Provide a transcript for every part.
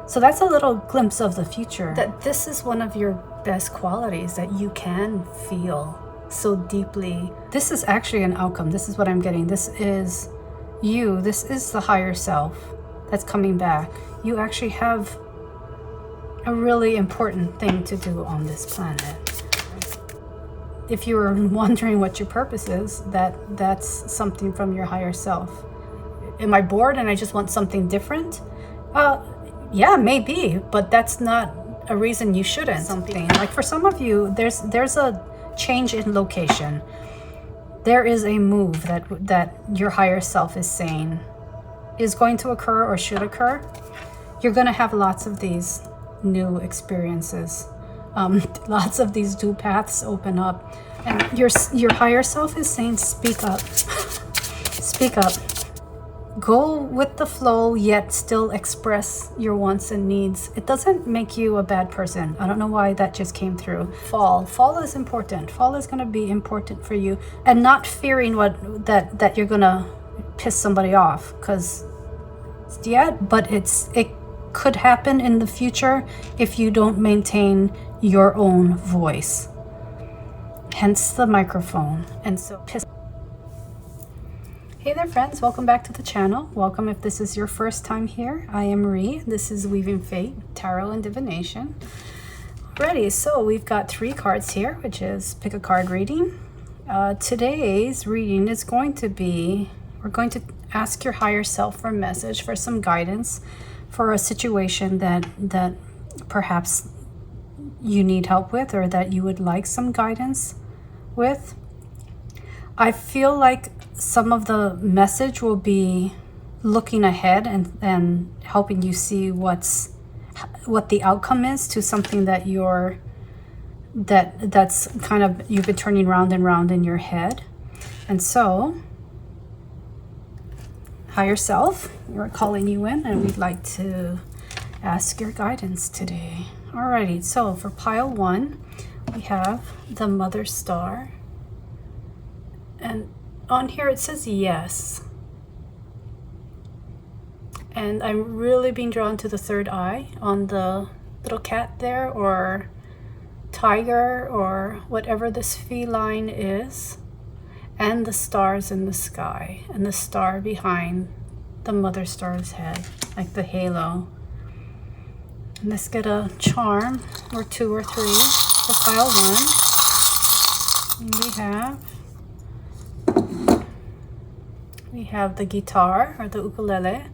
So that's a little glimpse of the future. That this is one of your best qualities, that you can feel so deeply. This is actually an outcome. This is what I'm getting. This is you. This is the higher self that's coming back. You actually have a really important thing to do on this planet. If you were wondering what your purpose is, that's something from your higher self. Am I bored and I just want something different? Yeah, maybe, but that's not a reason you shouldn't. Something like for some of you, there's a change in location. There is a move that your higher self is saying is going to occur or should occur. You're going to have lots of these new experiences. Lots of these new paths open up, and your higher self is saying, speak up. Speak up. Go with the flow, yet still express your wants and needs. It doesn't make you a bad person. I don't know why that just came through. Fall is important. Fall is going to be important for you, and not fearing that you're going to piss somebody off, because but it could happen in the future if you don't maintain your own voice. Hence the microphone. And so Hey there friends, welcome back to the channel. Welcome if this is your first time here. I am Ree. This is Weaving Tarot and Divination. Alrighty, so we've got 3 cards here, which is pick a card reading. Today's reading is going to be, we're going to ask your higher self for a message, for some guidance, for a situation that perhaps you need help with, or that you would like some guidance with. I feel like some of the message will be looking ahead and helping you see what the outcome is to something that that's kind of you've been turning round and round in your head. And so higher self, we're calling you in, and we'd like to ask your guidance today. Alrighty, so for pile 1 we have the Mother Star, and on here it says yes, and I'm really being drawn to the third eye on the little cat there, or tiger, or whatever this feline is, and the stars in the sky, and the star behind the Mother Star's head, like the halo. And let's get a charm, or 2 or 3 for pile 1. And we have the guitar, or the ukulele.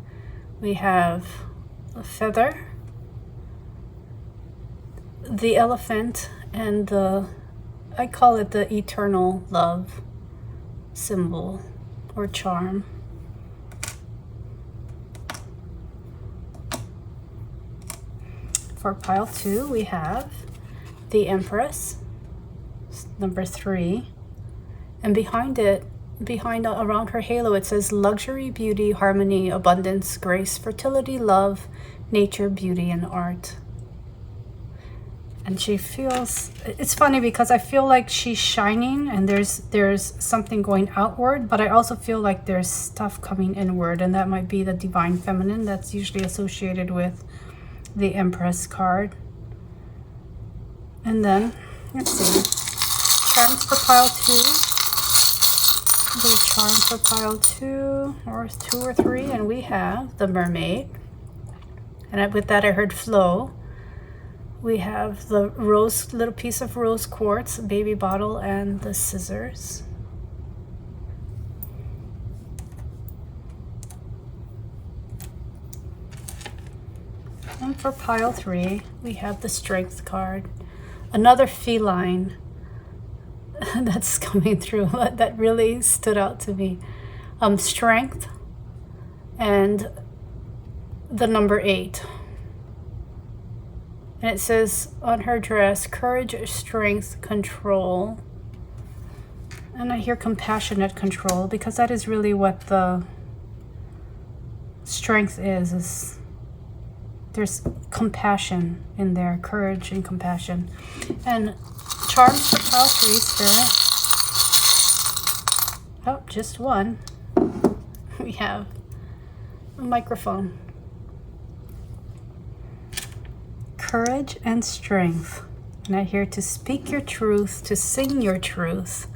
We have a feather, the elephant, and I call it the eternal love symbol or charm. For pile 2 we have the Empress, number 3, and around her halo it says luxury, beauty, harmony, abundance, grace, fertility, love, nature, beauty, and art. And she feels, it's funny because I feel like she's shining, and there's something going outward, but I also feel like there's stuff coming inward, and that might be the divine feminine that's usually associated with the Empress card. And then let's see, charms for pile 2. The charm for pile 2, or 2 or 3, and we have the Mermaid, and with that I heard flow. We have the little piece of rose quartz, baby bottle, and the scissors. And for pile 3 we have the Strength card, another feline that's coming through that really stood out to me. Strength and the number 8, and it says on her dress, courage, strength, control. And I hear compassionate control, because that is really what the strength is there's compassion in there, courage and compassion. And charms for pile 3, Spirit. Oh, just one. We have a microphone. courage and strength. And I hear to speak your truth, to sing your truth,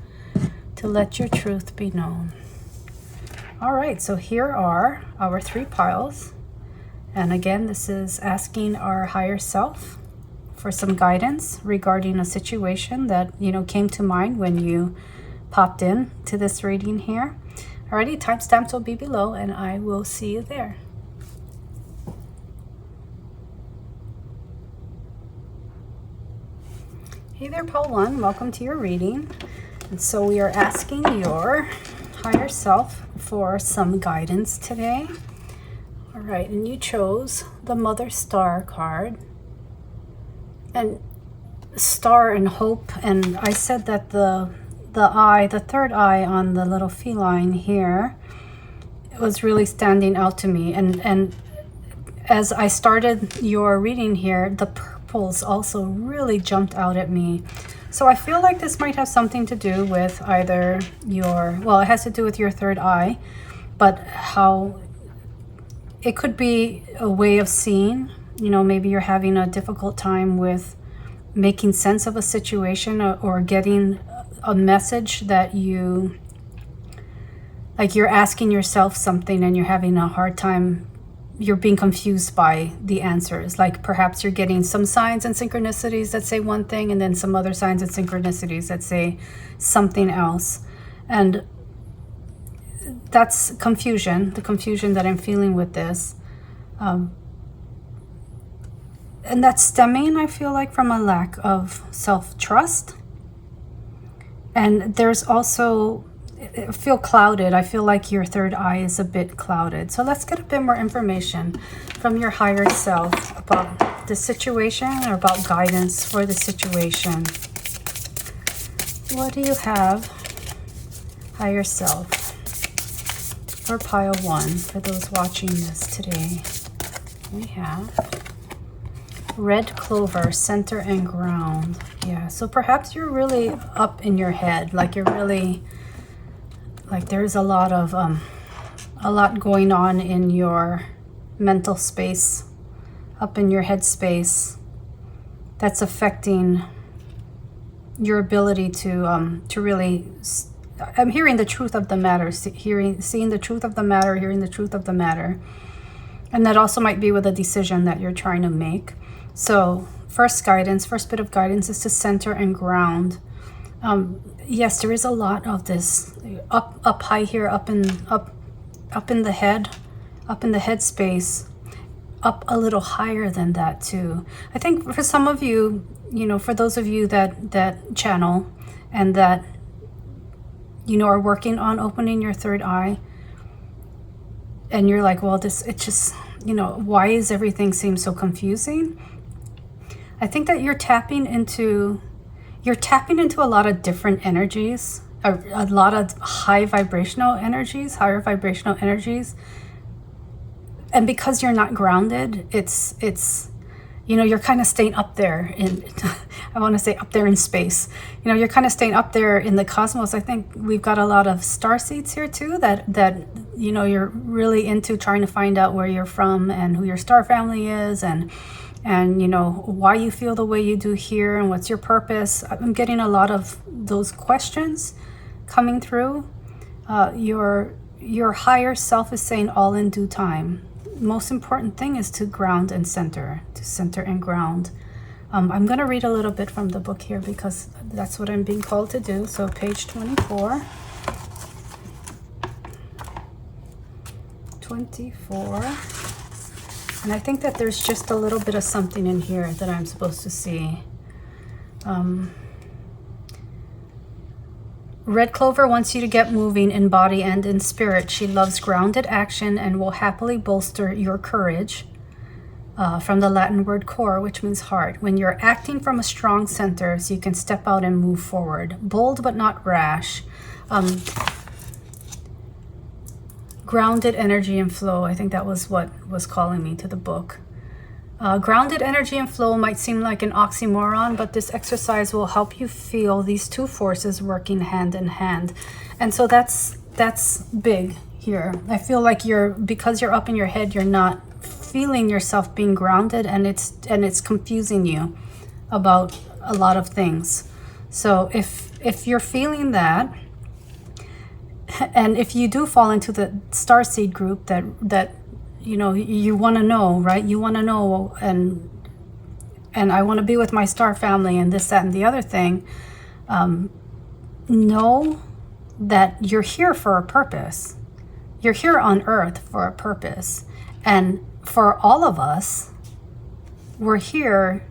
to let your truth be known. All right, so here are our 3 piles. And again, this is asking our higher self for some guidance regarding a situation that, you know, came to mind when you popped in to this reading here. Alrighty, timestamps will be below and I will see you there. Hey there, Pile 1, welcome to your reading. And so we are asking your higher self for some guidance today. All right, and you chose the Mother Star card. And star and hope, and I said that the eye, the third eye on the little feline here, was really standing out to me. And as I started your reading here, the purples also really jumped out at me. So I feel like this might have something to do with either your, well, it has to do with your third eye, but how it could be a way of seeing, you know, maybe you're having a difficult time with making sense of a situation or getting a message that you, like you're asking yourself something and you're having a hard time, you're being confused by the answers. Like perhaps you're getting some signs and synchronicities that say one thing and then some other signs and synchronicities that say something else. And that's confusion, the confusion that I'm feeling with this. And that's stemming, I feel like, from a lack of self-trust. And there's also, I feel clouded. I feel like your third eye is a bit clouded. So let's get a bit more information from your higher self about the situation or about guidance for the situation. What do you have, higher self, for pile 1 for those watching this today? We have red clover, center and ground. Yeah, so perhaps you're really up in your head, like you're really, like there's a lot going on in your mental space, up in your head space, that's affecting your ability to really, I'm hearing the truth of the matter, seeing the truth of the matter, hearing the truth of the matter. And that also might be with a decision that you're trying to make. So first bit of guidance is to center and ground. Yes, there is a lot of this up high here, up in the head space, up a little higher than that too. I think for some of you, you know, for those of you that channel and that, you know, are working on opening your third eye, and you're like, well, it just, you know, why is everything seem so confusing? I think that you're tapping into a lot of different energies, a lot of higher vibrational energies. And because you're not grounded, it's you know, you're kind of staying up there in, I want to say up there in space. You know, you're kind of staying up there in the cosmos. I think we've got a lot of star seeds here too, that you know, you're really into trying to find out where you're from and who your star family is, and you know, why you feel the way you do here and what's your purpose. I'm getting a lot of those questions coming through. Your higher self is saying all in due time. Most important thing is to ground and center, and ground. I'm going to read a little bit from the book here because that's what I'm being called to do. So page 24. And I think that there's just a little bit of something in here that I'm supposed to see. Red Clover wants you to get moving in body and in spirit. She loves grounded action and will happily bolster your courage. From the Latin word core, which means heart. When you're acting from a strong center, so you can step out and move forward. Bold but not rash. Grounded energy and flow. I think that was what was calling me to the book. Grounded energy and flow might seem like an oxymoron, but this exercise will help you feel these two forces working hand in hand. And so that's big here. I feel like because you're up in your head, you're not feeling yourself being grounded, and it's confusing you about a lot of things. So if you're feeling that, and if you do fall into the starseed group that you know, you want to know, right? You want to know, and I want to be with my star family and this, that, and the other thing. Know that you're here for a purpose. You're here on Earth for a purpose. And for all of us, we're here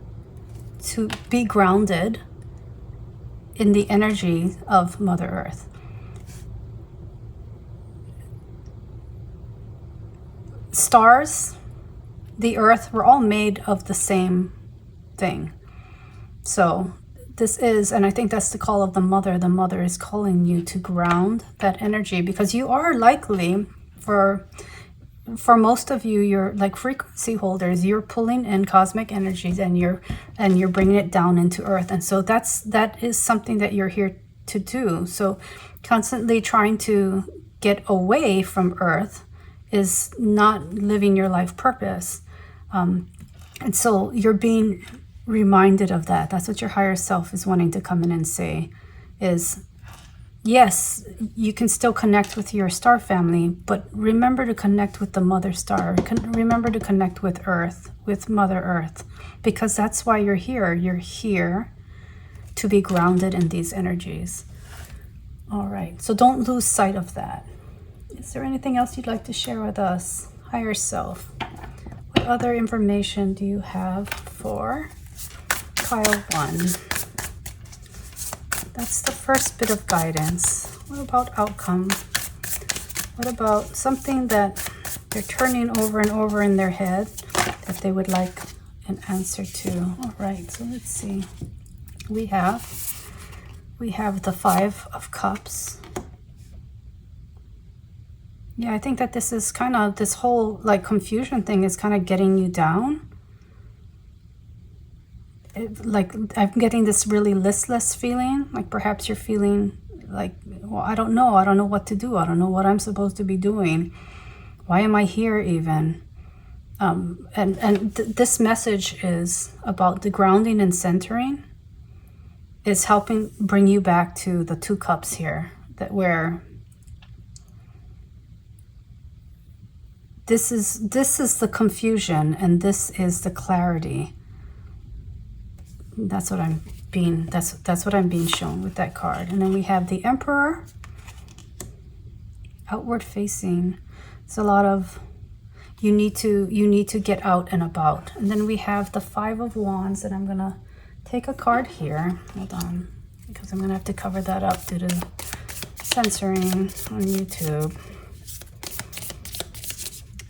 to be grounded in the energy of Mother Earth. Stars, the Earth, we're all made of the same thing. So this is, and I think that's the call of the Mother. The Mother is calling you to ground that energy, because you are likely, for most of you, you're like frequency holders. You're pulling in cosmic energies, and you're bringing it down into Earth. And so that is something that you're here to do. So constantly trying to get away from Earth is not living your life purpose. And so you're being reminded of that. That's what your higher self is wanting to come in and say is, yes, you can still connect with your star family, but remember to connect with the Mother Star. Remember to connect with Earth, with Mother Earth, because that's why you're here. You're here to be grounded in these energies. All right, so don't lose sight of that. Is there anything else you'd like to share with us, higher self? What other information do you have for pile 1? That's the first bit of guidance. What about outcome? What about something that they're turning over and over in their head that they would like an answer to? All right, so let's see. We have the 5 of Cups. Yeah, I think that this is kind of, this whole like confusion thing is kind of getting you down. Like I'm getting this really listless feeling, like perhaps you're feeling like, well, I don't know what to do. I don't know what I'm supposed to be doing. Why am I here even? This message is about the grounding and centering. Is helping bring you back to the 2 cups here, that where this is the confusion and this is the clarity. That's what I'm being shown with that card. And then we have the Emperor, outward facing. It's a lot of you need to get out and about. And then we have the 5 of Wands, and I'm gonna take a card here. Hold on, because I'm gonna have to cover that up due to censoring on YouTube.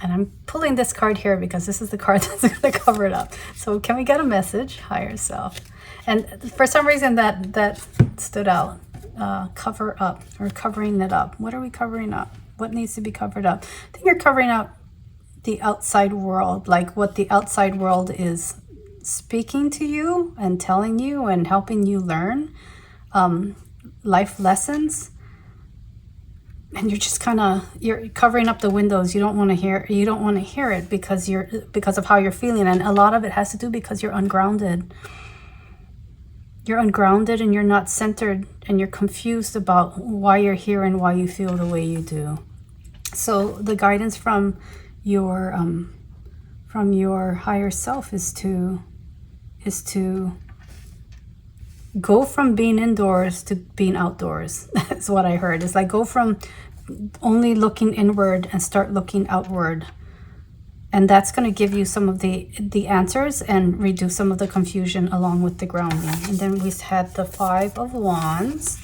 And I'm pulling this card here because this is the card that's going to cover it up. So can we get a message, higher self? And for some reason that stood out. Cover up, or covering it up. What are we covering up? What needs to be covered up? I think you're covering up the outside world, like what the outside world is speaking to you and telling you and helping you learn life lessons. And you're just you're covering up the windows. You don't want to hear it because of how you're feeling. And a lot of it has to do because you're ungrounded. You're ungrounded and you're not centered, and you're confused about why you're here and why you feel the way you do. So the guidance from your higher self is to go from being indoors to being outdoors. That's what I heard. It's like go from only looking inward and start looking outward. And that's going to give you some of the answers and reduce some of the confusion along with the grounding. And then we had the 5 of Wands,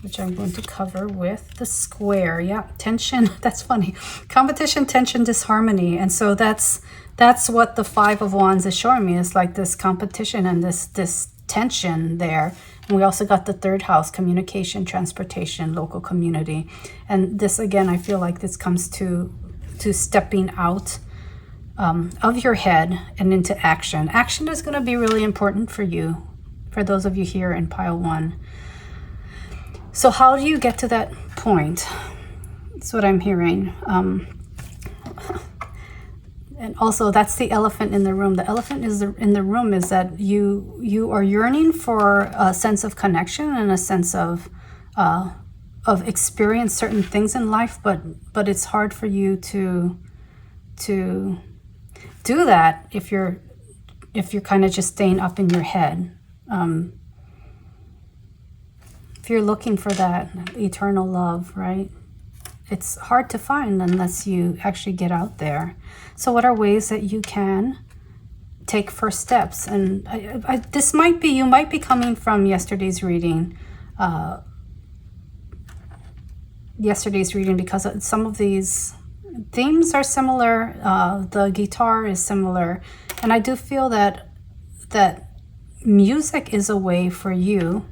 which I'm going to cover with the square. Yeah, tension. That's funny. Competition, tension, disharmony. And so that's what the 5 of Wands is showing me. It's like this competition and this tension there. And we also got the 3rd house, communication, transportation, local community. And this, again, I feel like this comes to stepping out of your head and into action. Action is going to be really important for you, for those of you here in pile 1. So how do you get to that point? That's what I'm hearing. And also, that's the elephant in the room. The elephant in the room is that you are yearning for a sense of connection and a sense of experience certain things in life, but it's hard for you to do that if you're kind of just staying up in your head. If you're looking for that eternal love, right? It's hard to find unless you actually get out there. So what are ways that you can take first steps? And this might be, you might be coming from yesterday's reading, because some of these themes are similar. The guitar is similar. And I do feel that music is a way for you,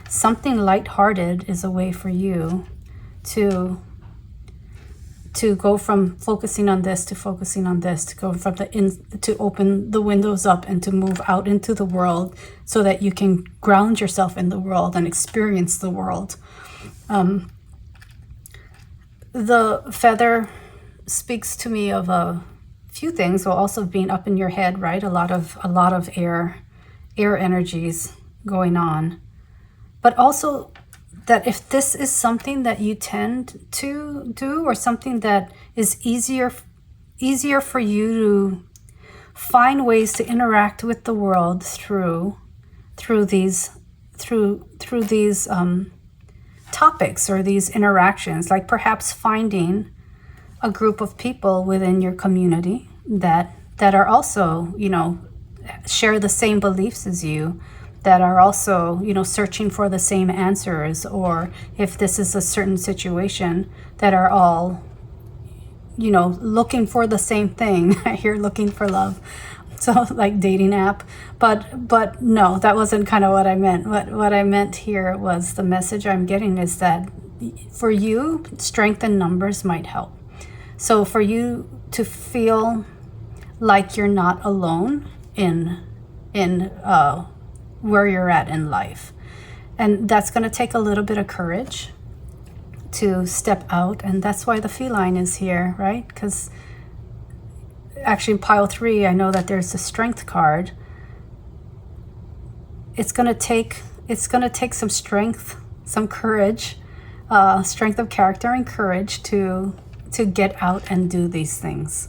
something lighthearted is a way for you to go from focusing on this to focusing on this, to go from to open the windows up and to move out into the world so that you can ground yourself in the world and experience the world. The feather speaks to me of a few things, while also being up in your head, right? A lot of air energies going on, but also that if this is something that you tend to do, or something that is easier for you to find ways to interact with the world through these topics or these interactions, like perhaps finding a group of people within your community that are also, share the same beliefs as you, that are also, searching for the same answers, or if this is a certain situation, that are all, looking for the same thing. I hear looking for love. So like dating app, but no, that wasn't kind of what I meant. What I meant here was, the message I'm getting is that for you, strength in numbers might help. So for you to feel like you're not alone in where you're at in life. And that's going to take a little bit of courage to step out. And that's why the feline is here, right? Because actually in pile 3, I know that there's a strength card. It's going to take some strength, some courage, strength of character and courage to get out and do these things.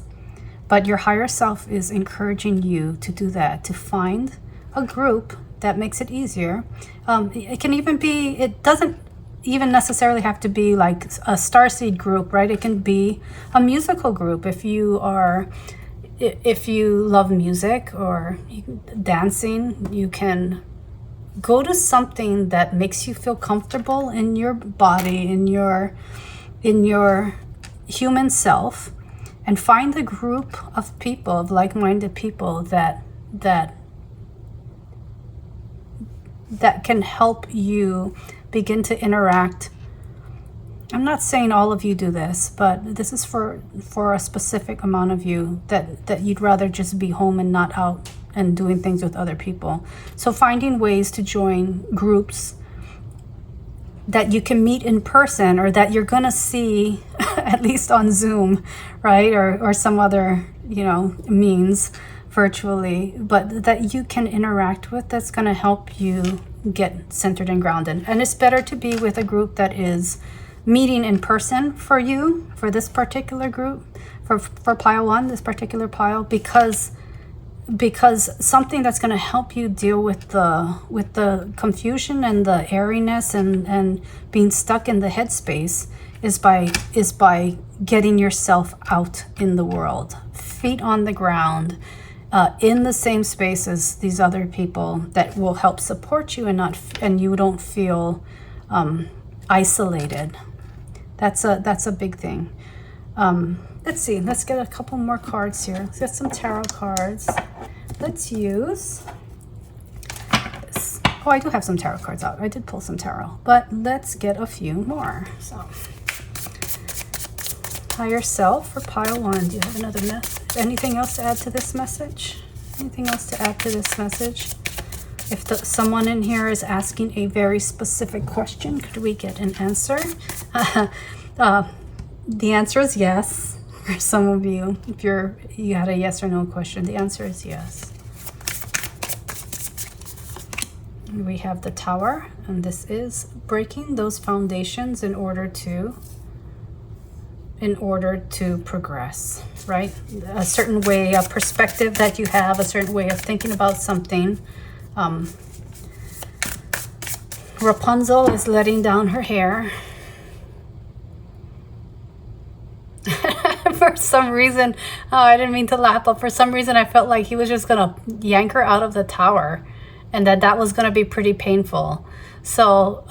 But your higher self is encouraging you to do that, to find a group that makes it easier. It can even be, it doesn't even necessarily have to be like a starseed group, right? It can be a musical group. If you love music or dancing, you can go to something that makes you feel comfortable in your body, in your human self, and find a group of people, of like-minded people that can help you begin to interact. I'm not saying all of you do this, but this is for a specific amount of you that you'd rather just be home and not out and doing things with other people. So finding ways to join groups that you can meet in person, or that you're gonna see at least on Zoom, right? Or some other, means virtually, but that you can interact with, that's gonna help you get centered and grounded. And it's better to be with a group that is meeting in person for you, for this particular group, for pile 1, this particular pile, because something that's going to help you deal with the confusion and the airiness and being stuck in the headspace is by getting yourself out in the world, feet on the ground, in the same space as these other people that will help support you, and you don't feel isolated. That's a big thing. Let's see. Let's get a couple more cards here. Let's get some tarot cards. Let's use this. Oh, I do have some tarot cards out. I did pull some tarot, but let's get a few more. So, higher self for pile 1. Do you have another anything else to add to this message? Anything else to add to this message? If someone in here is asking a very specific question, could we get an answer? The answer is yes. for some of you. If you had a yes or no question, the answer is yes. We have the Tower, and this is breaking those foundations in order to progress, right? A certain way, a perspective that you have, a certain way of thinking about something. Rapunzel is letting down her hair. For some reason, oh, I didn't mean to laugh, but for some reason I felt like he was just gonna yank her out of the tower, and that was gonna be pretty painful. So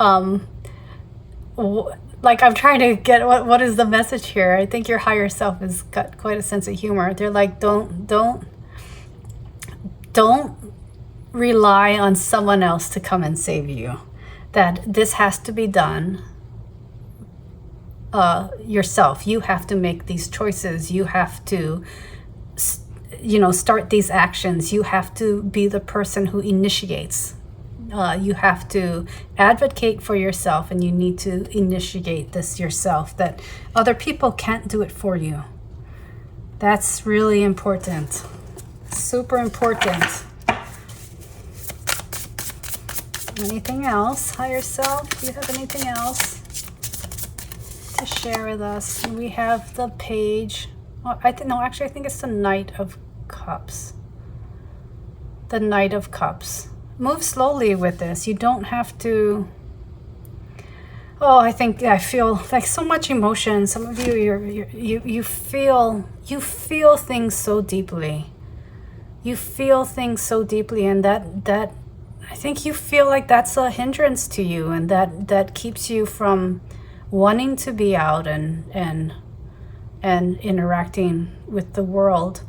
like, I'm trying to get what is the message here. I think your higher self has got quite a sense of humor. They're like, don't rely on someone else to come and save you. That this has to be done yourself. You have to make these choices. You have to, you know, start these actions. You have to be the person who initiates. You have to advocate for yourself, and you need to initiate this yourself, that other people can't do it for you. That's really important. Super important. Anything else, higher self? Do you have anything else to share with us? We have the Page. Well, I think it's the Knight of Cups. The Knight of Cups. Move slowly with this. You don't have to. Oh, I feel like so much emotion. Some of you, you feel things so deeply. You feel things so deeply, and that I think you feel like that's a hindrance to you, and that keeps you from wanting to be out and interacting with the world,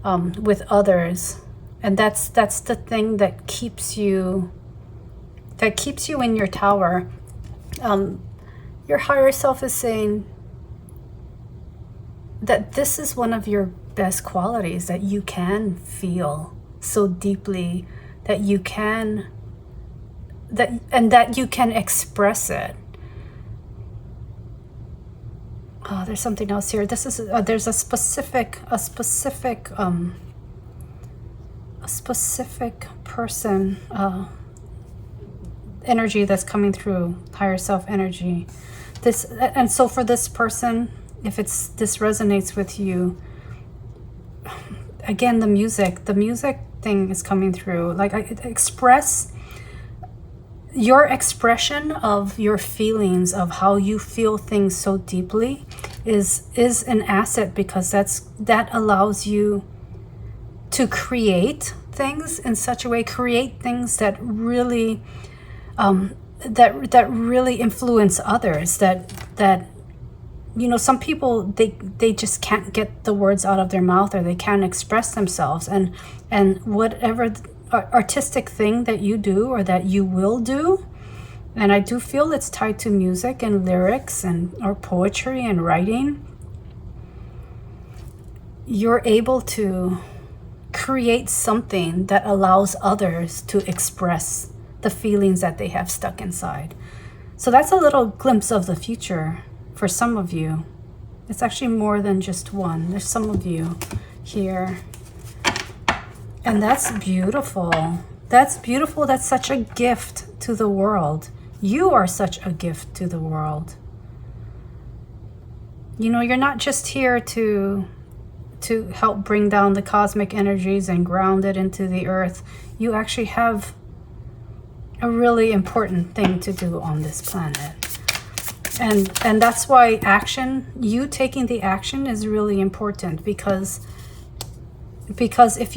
with others. And that's the thing that keeps you in your tower. Your higher self is saying that this is one of your best qualities, that you can feel so deeply, that you can express it. Oh, there's something else here. This is there's a specific person energy that's coming through, higher self energy. And so for this person, if this resonates with you, again, the music thing is coming through. Like, express your expression of your feelings, of how you feel things so deeply, is an asset, because that allows you to create things in such a way, create things that really that really influence others, that you know, some people, they just can't get the words out of their mouth, or they can't express themselves, and whatever artistic thing that you do or that you will do, and I do feel it's tied to music and lyrics or poetry and writing, you're able to create something that allows others to express the feelings that they have stuck inside. So that's a little glimpse of the future for some of you. It's actually more than just one. There's some of you here. And that's beautiful. That's beautiful. That's such a gift to the world. You are such a gift to the world. You know, you're not just here to help bring down the cosmic energies and ground it into the earth. You actually have a really important thing to do on this planet. And that's why you taking the action is really important, because if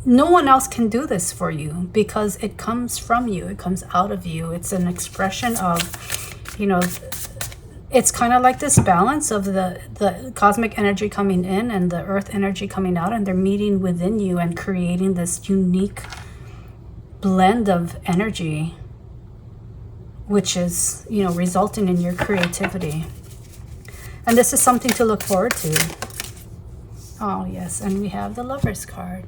no one else can do this for you, because it comes from you, it comes out of you. It's an expression of, you know, it's kind of like this balance of the cosmic energy coming in and the earth energy coming out, and they're meeting within you and creating this unique blend of energy, which is, you know, resulting in your creativity. And this is something to look forward to. Oh, yes, and we have the Lover's card.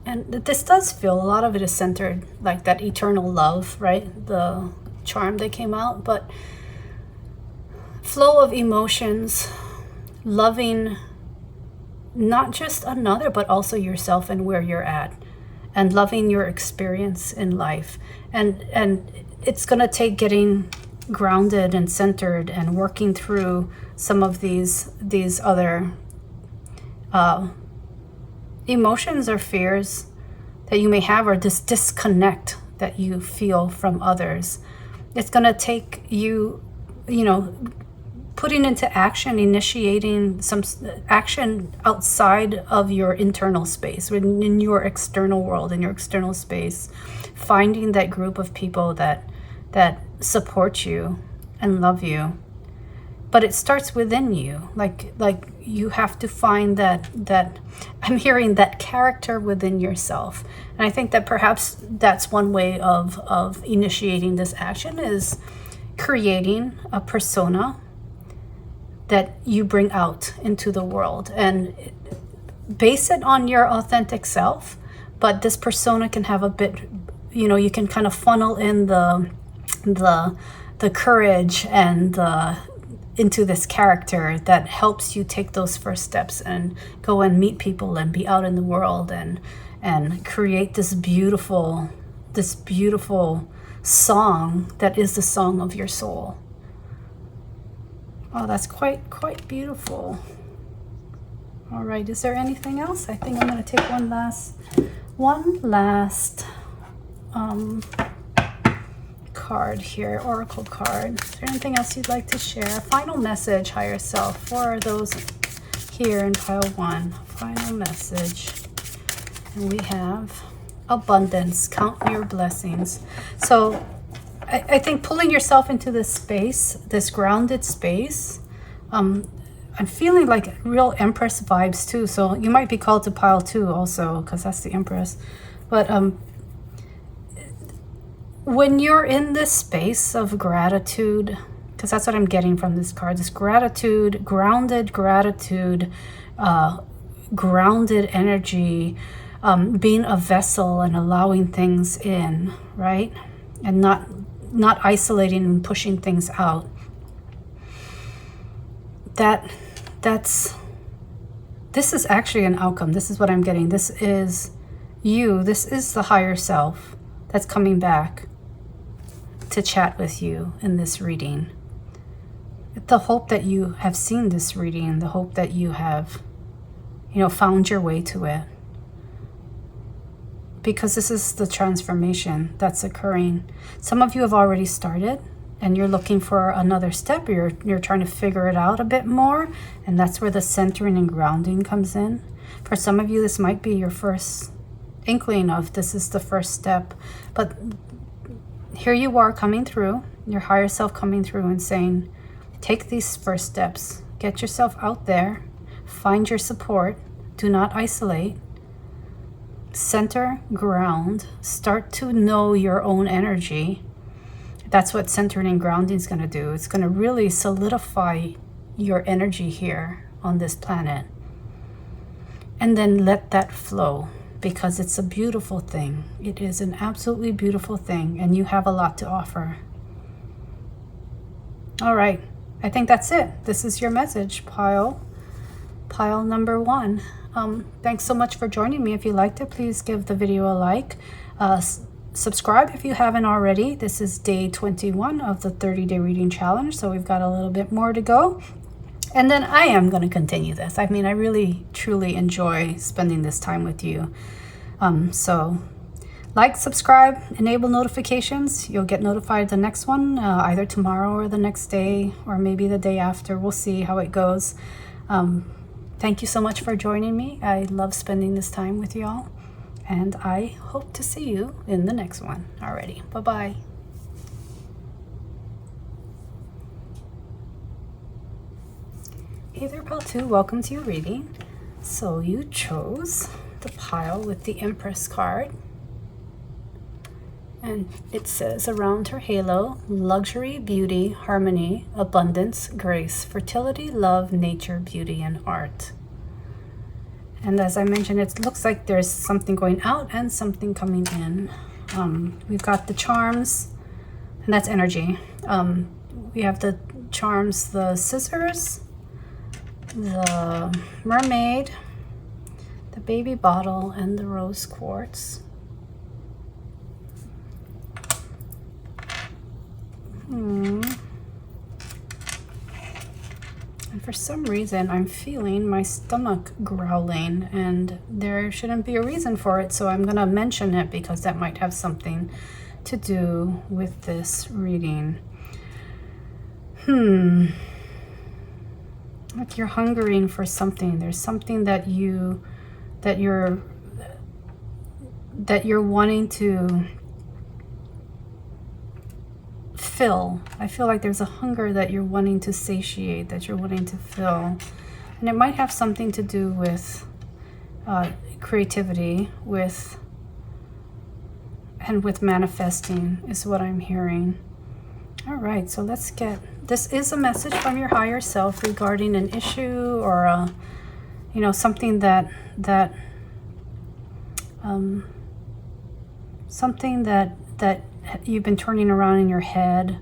And this does feel, a lot of it is centered like that eternal love, right? The charm that came out, but flow of emotions, loving not just another, but also yourself and where you're at, and loving your experience in life. And it's going to take getting grounded and centered and working through some of these other emotions or fears that you may have, or this disconnect that you feel from others. It's going to take you, you know, putting into action, initiating some action outside of your internal space, in your external world, in your external space, finding that group of people that support you and love you. But it starts within you. Like you have to find that I'm hearing that character within yourself. And I think that perhaps that's one way of initiating this action, is creating a persona that you bring out into the world, and base it on your authentic self. But this persona can have a bit, you know, you can kind of funnel in the courage and into this character that helps you take those first steps and go and meet people and be out in the world and create this beautiful song that is the song of your soul. Oh, that's quite beautiful. All right, is there anything else? I think I'm going to take one last card here, oracle card. Is there anything else you'd like to share? Final message, higher self, for those here in pile 1. Final message. And we have abundance. Count your blessings. So I think pulling yourself into this space, this grounded space, I'm feeling like real Empress vibes too. So you might be called to pile 2 also, because that's the Empress. But when you're in this space of gratitude, because that's what I'm getting from this card, this gratitude, grounded gratitude, grounded energy, being a vessel and allowing things in, right? And not isolating and pushing things out. This is actually an outcome. This is what I'm getting. This is you. This is the higher self that's coming back to chat with you in this reading. The hope that you have seen this reading, the hope that you have, you know, found your way to it. Because this is the transformation that's occurring. Some of you have already started and you're looking for another step. You're trying to figure it out a bit more. And that's where the centering and grounding comes in. For some of you, this might be your first inkling of this is the first step. But here you are coming through, your higher self coming through and saying, take these first steps. Get yourself out there. Find your support. Do not isolate. Center, ground, start to know your own energy. That's what centering and grounding is going to do. It's going to really solidify your energy here on this planet. And then let that flow, because it's a beautiful thing. It is an absolutely beautiful thing, and you have a lot to offer. All right, I think that's it. This is your message, pile number 1. Thanks so much for joining me. If you liked it, please give the video a like. Subscribe if you haven't already. This is day 21 of the 30-day reading challenge, so we've got a little bit more to go. And then I am going to continue this. I mean, I really, truly enjoy spending this time with you. So like, subscribe, enable notifications. You'll get notified the next one, either tomorrow or the next day, or maybe the day after. We'll see how it goes. Thank you so much for joining me. I love spending this time with y'all, and I hope to see you in the next one. Alrighty, bye-bye. Hey there, pile 2, welcome to your reading. So you chose the pile with the Empress card. And it says, around her halo, luxury, beauty, harmony, abundance, grace, fertility, love, nature, beauty, and art. And as I mentioned, it looks like there's something going out and something coming in. We've got the charms, and that's energy. We have the charms, the scissors, the mermaid, the baby bottle, and the rose quartz. And for some reason, I'm feeling my stomach growling, and there shouldn't be a reason for it, so I'm gonna mention it because that might have something to do with this reading. Like you're hungering for something. There's something that you're wanting to fill. I feel like there's a hunger that you're wanting to satiate, that you're wanting to fill. And it might have something to do with creativity, with manifesting is what I'm hearing. All right, so let's get, this is a message from your higher self regarding an issue or something that you've been turning around in your head,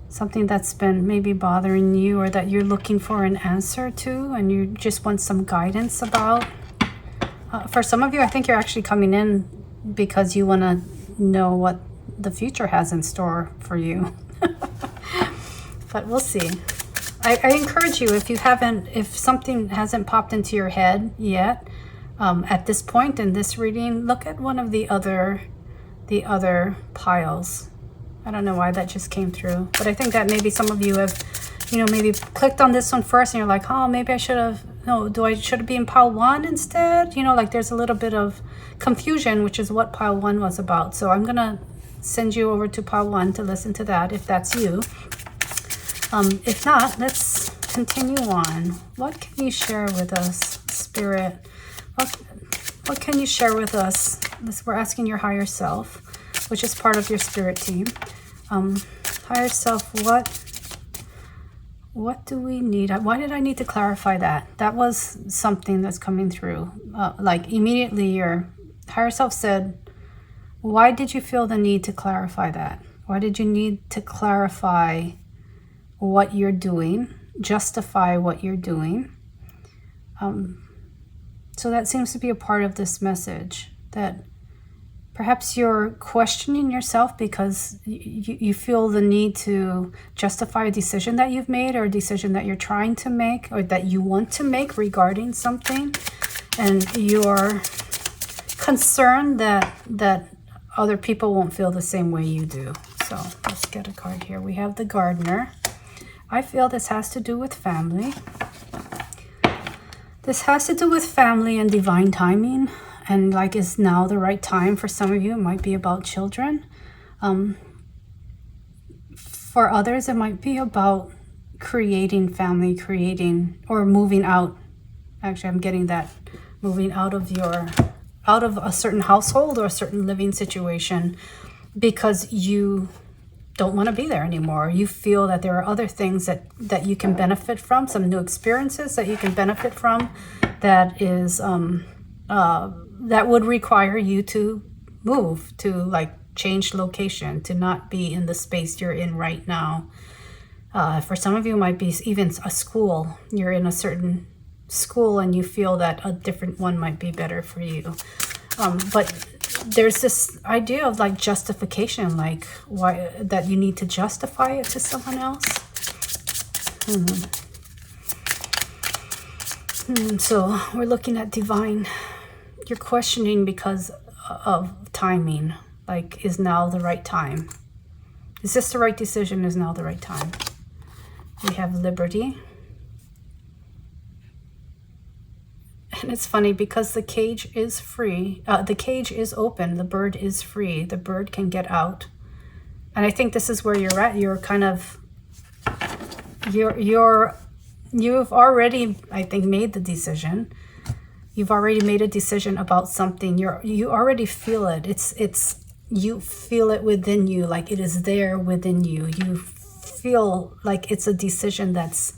something that's been maybe bothering you or that you're looking for an answer to and you just want some guidance about. For some of you, I think you're actually coming in because you want to know what the future has in store for you. But we'll see. I encourage you, if something hasn't popped into your head yet, at this point in this reading, look at one of the other piles. I don't know why that just came through, but I think that maybe some of you have, maybe clicked on this one first and you're like, oh, maybe I should have, should it be in pile 1 instead? Like there's a little bit of confusion, which is what pile 1 was about. So I'm gonna send you over to pile 1 to listen to that if that's you. If not, let's continue on. What can you share with us, Spirit? What can you share with us? We're asking your higher self, which is part of your spirit team. Higher self, what do we need? Why did I need to clarify that? That was something that's coming through. Like immediately your higher self said, why did you feel the need to clarify that? Why did you need to clarify what you're doing, justify what you're doing? So that seems to be a part of this message, that perhaps you're questioning yourself because you feel the need to justify a decision that you've made or a decision that you're trying to make or that you want to make regarding something. And you're concerned that other people won't feel the same way you do. So let's get a card here. We have the Gardener. I feel this has to do with family. This has to do with family and divine timing. And like, is now the right time for some of you? It might be about children. For others, it might be about creating family, or moving out. Actually, I'm getting that. Moving out of a certain household or a certain living situation because you don't want to be there anymore. You feel that there are other things that you can benefit from, some new experiences that you can benefit from, that is that would require you to move, to like change location, to not be in the space you're in right now. For some of you, it might be even a school. You're in a certain school and you feel that a different one might be better for you. But there's this idea of like justification, like why that you need to justify it to someone else. So we're looking at divine. You're questioning because of timing. Like, is now the right time? Is this the right decision? Is now the right time? We have Liberty. And it's funny because the cage is free. The cage is open. The bird is free. The bird can get out. And I think this is where you're at. You're kind of, you've already, I think, made the decision. You've already made a decision about something. You already feel it. You feel it within you, like it is there within you. You feel like it's a decision that's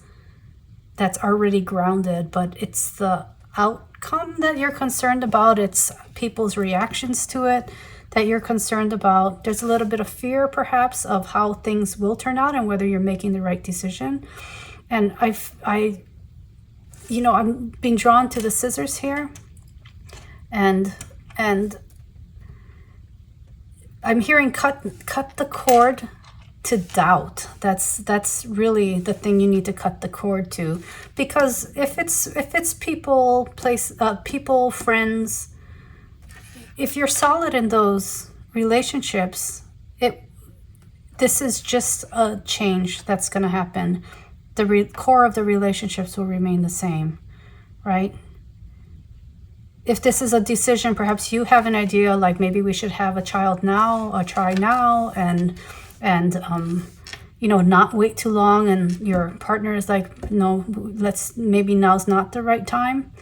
already grounded, but it's the outcome that you're concerned about. It's people's reactions to it that you're concerned about. There's a little bit of fear, perhaps, of how things will turn out and whether you're making the right decision. And you know, I'm being drawn to the scissors here, and I'm hearing cut the cord to doubt. That's really the thing you need to cut the cord to, because if it's people, people, friends, if you're solid in those relationships, this is just a change that's going to happen. The core of the relationships will remain the same, right? If this is a decision, perhaps you have an idea, like maybe we should have a child now, or try now, and you know, not wait too long, and your partner is like, no, maybe now's not the right time.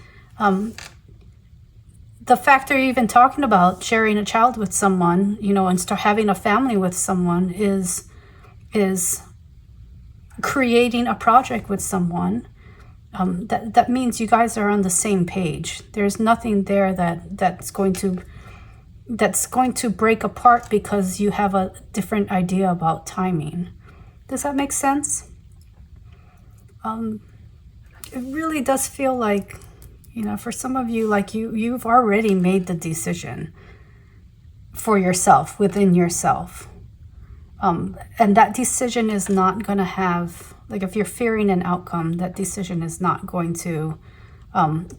The fact that you're even talking about sharing a child with someone, you know, and start having a family with someone is creating a project with someone. That means you guys are on the same page. There's nothing there that's going to break apart because you have a different idea about timing. Does that make sense? It really does feel like, you know, for some of you, like you've already made the decision for yourself, within yourself. And that decision is not going to have, like, if you're fearing an outcome, that decision is not going to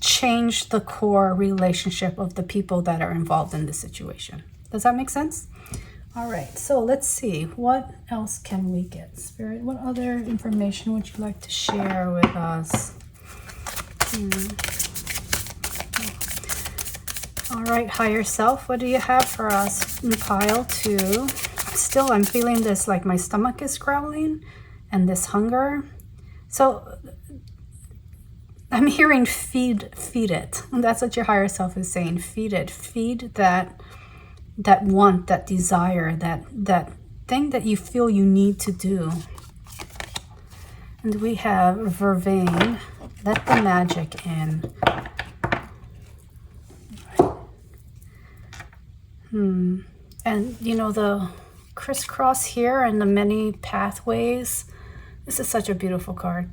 change the core relationship of the people that are involved in the situation. Does that make sense? All right, so let's see. What else can we get, Spirit? What other information would you like to share with us? All right, higher self, what do you have for us in pile 2? Still, I'm feeling this, like my stomach is growling, and this hunger. So I'm hearing feed it. And that's what your higher self is saying. Feed it. Feed that want, that desire, that thing that you feel you need to do. And we have vervain. Let the magic in. And you know, the crisscross here and the many pathways. This is such a beautiful card.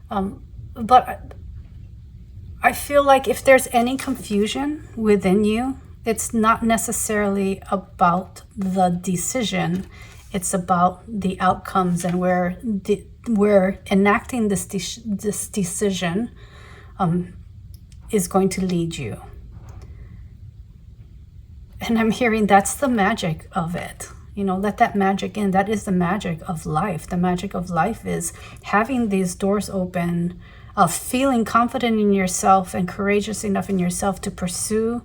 But I feel like if there's any confusion within you, it's not necessarily about the decision. It's about the outcomes and where enacting this decision is going to lead you. And I'm hearing that's the magic of it. You know, let that magic in. That is the magic of life. The magic of life is having these doors open, of feeling confident in yourself and courageous enough in yourself to pursue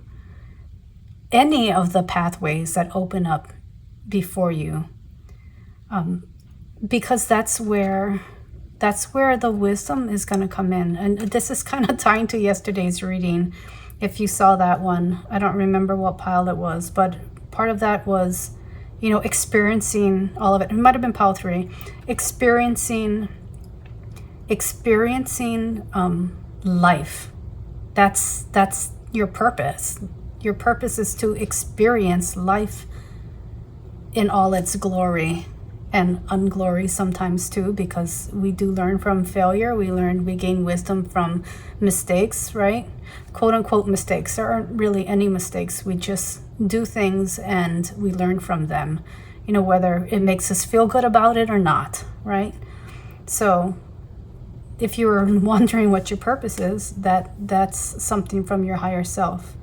any of the pathways that open up before you. Because that's where the wisdom is going to come in. And this is kind of tying to yesterday's reading. If you saw that one, I don't remember what pile it was, but part of that was, you know, experiencing all of it. It might have been pile 3. Experiencing life. That's your purpose. Your purpose is to experience life in all its glory and unglory sometimes too, because we do learn from failure. We gain wisdom from mistakes, right? Quote unquote mistakes. There aren't really any mistakes. We just do things and we learn from them, you know, whether it makes us feel good about it or not, right? So if you were wondering what your purpose is, that's something from your higher self.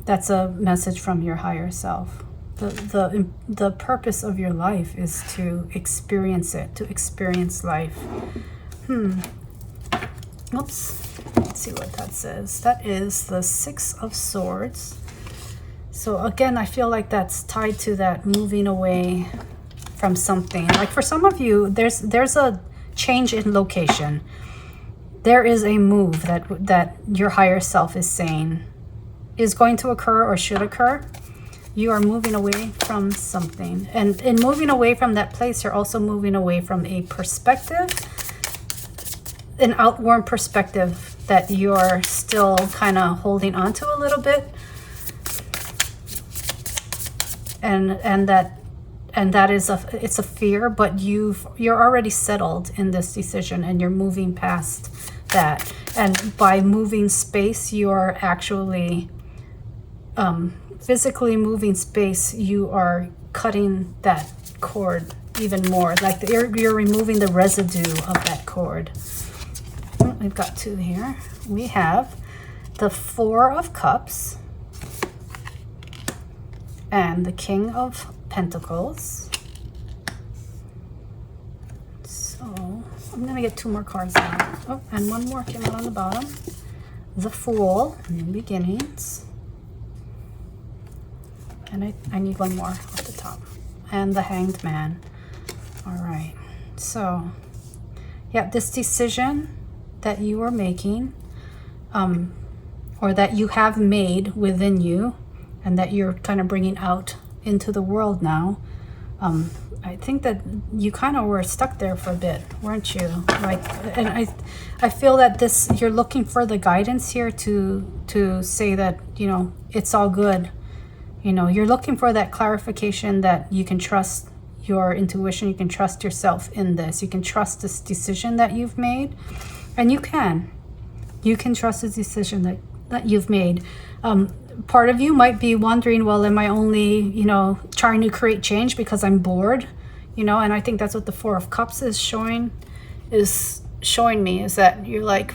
That's a message from your higher self. The purpose of your life is to experience it, to experience life. Oops. Let's see what that says. That is the 6 of Swords. So again, I feel like that's tied to that moving away from something. Like for some of you, there's a change in location. There is a move that your higher self is saying is going to occur or should occur. You are moving away from something. And in moving away from that place, you're also moving away from a perspective, an outward perspective that you're still kind of holding on to a little bit. And and that is it's a fear, but you're already settled in this decision and you're moving past that. And by moving space, you are actually physically moving space. You are cutting that cord even more, like you're removing the residue of that cord. We've got two here. We have the Four of Cups and the King of Pentacles. So I'm gonna get two more cards out. Oh, and one more came out on the bottom. The Fool, New Beginnings. And I need one more off the top. And the Hanged Man. All right, so yeah, this decision that you are making, or that you have made within you, and that you're kind of bringing out into the world now. I think that you kind of were stuck there for a bit, weren't you? Like, and I feel that you're looking for the guidance here to say that, you know, it's all good. You know, you're looking for that clarification that you can trust your intuition, you can trust yourself in this, you can trust this decision that you've made, and you can trust the decision that you've made. Part of you might be wondering, well, am I only, you know, trying to create change because I'm bored? You know, and I think that's what the Four of Cups is showing me, is that you're like,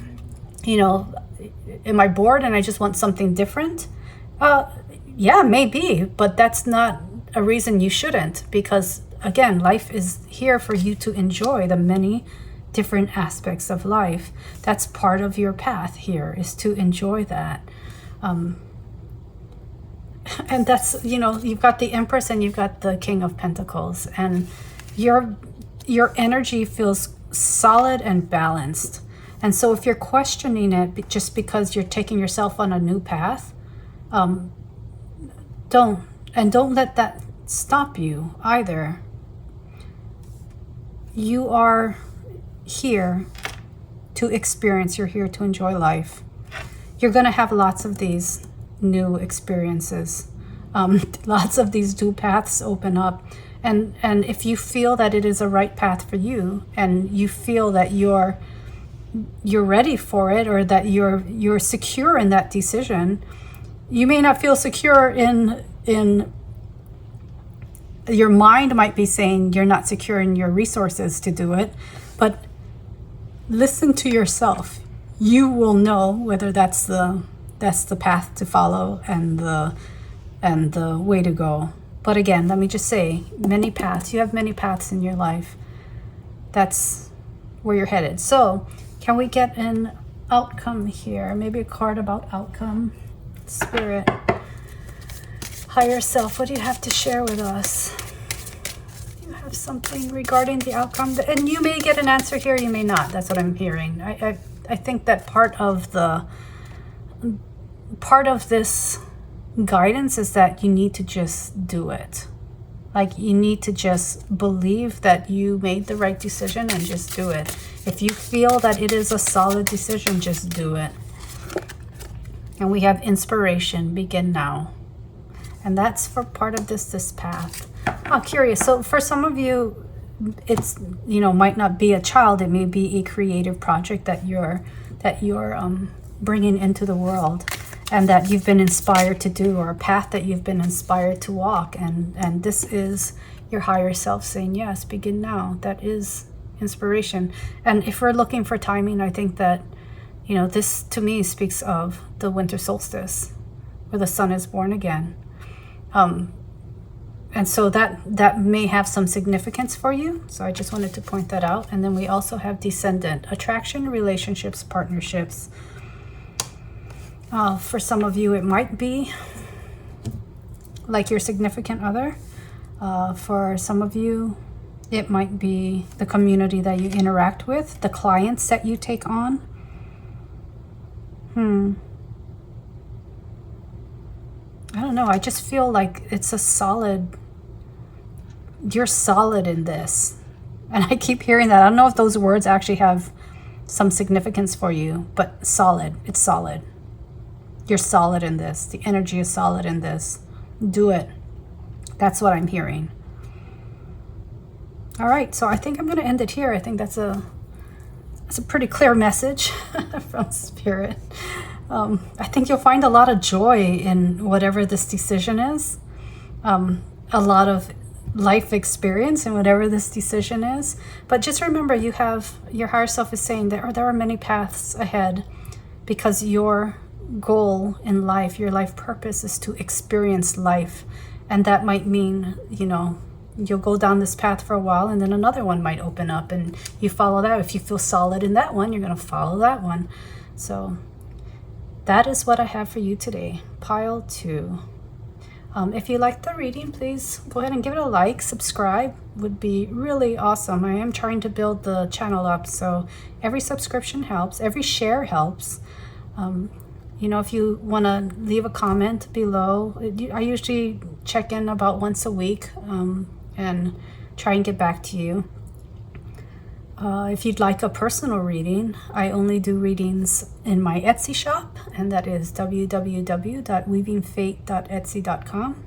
you know, am I bored and I just want something different? Yeah, maybe, but that's not a reason you shouldn't, because again, life is here for you to enjoy the many different aspects of life. That's part of your path here, is to enjoy that. And that's, you know, you've got the Empress and you've got the King of Pentacles, and your energy feels solid and balanced. And so if you're questioning it just because you're taking yourself on a new path, don't let that stop you either. You are here to experience, you're here to enjoy life. You're going to have lots of these new experiences. Lots of these new paths open up. And if you feel that it is a right path for you, and you feel that you're ready for it, or that you're secure in that decision, you may not feel secure in your mind might be saying you're not secure in your resources to do it, but listen to yourself. You will know whether that's the path to follow and the way to go. But again, let me just say, many paths. You have many paths in your life. That's where you're headed. So can we get an outcome here? Maybe a card about outcome. Spirit, higher self, what do you have to share with us? You have something regarding the outcome, and you may get an answer here, you may not. That's what I'm hearing. I think that part of this guidance is that you need to just do it. Like, you need to just believe that you made the right decision and just do it. If you feel that it is a solid decision, just do it. And we have inspiration, begin now. And that's for part of this path. Oh, curious. So for some of you, it's, you know, might not be a child. It may be a creative project that you're bringing into the world, and that you've been inspired to do, or a path that you've been inspired to walk. And this is your higher self saying, yes, begin now. That is inspiration. And if we're looking for timing, I think that, you know, this to me speaks of the winter solstice, where the sun is born again. And so that may have some significance for you. So I just wanted to point that out. And then we also have descendant, attraction, relationships, partnerships. For some of you, it might be like your significant other. For some of you, it might be the community that you interact with, the clients that you take on. I don't know. I just feel like it's a solid, you're solid in this. And I keep hearing that. I don't know if those words actually have some significance for you, but solid, it's solid. You're solid in this. The energy is solid in this. Do it. That's what I'm hearing. All right, so I think I'm going to end it here. I think that's a pretty clear message from Spirit. I think you'll find a lot of joy in whatever this decision is. A lot of life experience in whatever this decision is. But just remember, you have, your higher self is saying that there are many paths ahead, because your goal in life, your life purpose is to experience life. And that might mean, you know, you'll go down this path for a while and then another one might open up and you follow that. If you feel solid in that one, you're going to follow that one. So that is what I have for you today. Pile 2. If you liked the reading, please go ahead and give it a like. Subscribe would be really awesome. I am trying to build the channel up, so every subscription helps. Every share helps. You know, if you want to leave a comment below, I usually check in about once a week and try and get back to you. If you'd like a personal reading, I only do readings in my Etsy shop, and that is www.weavingfate.etsy.com.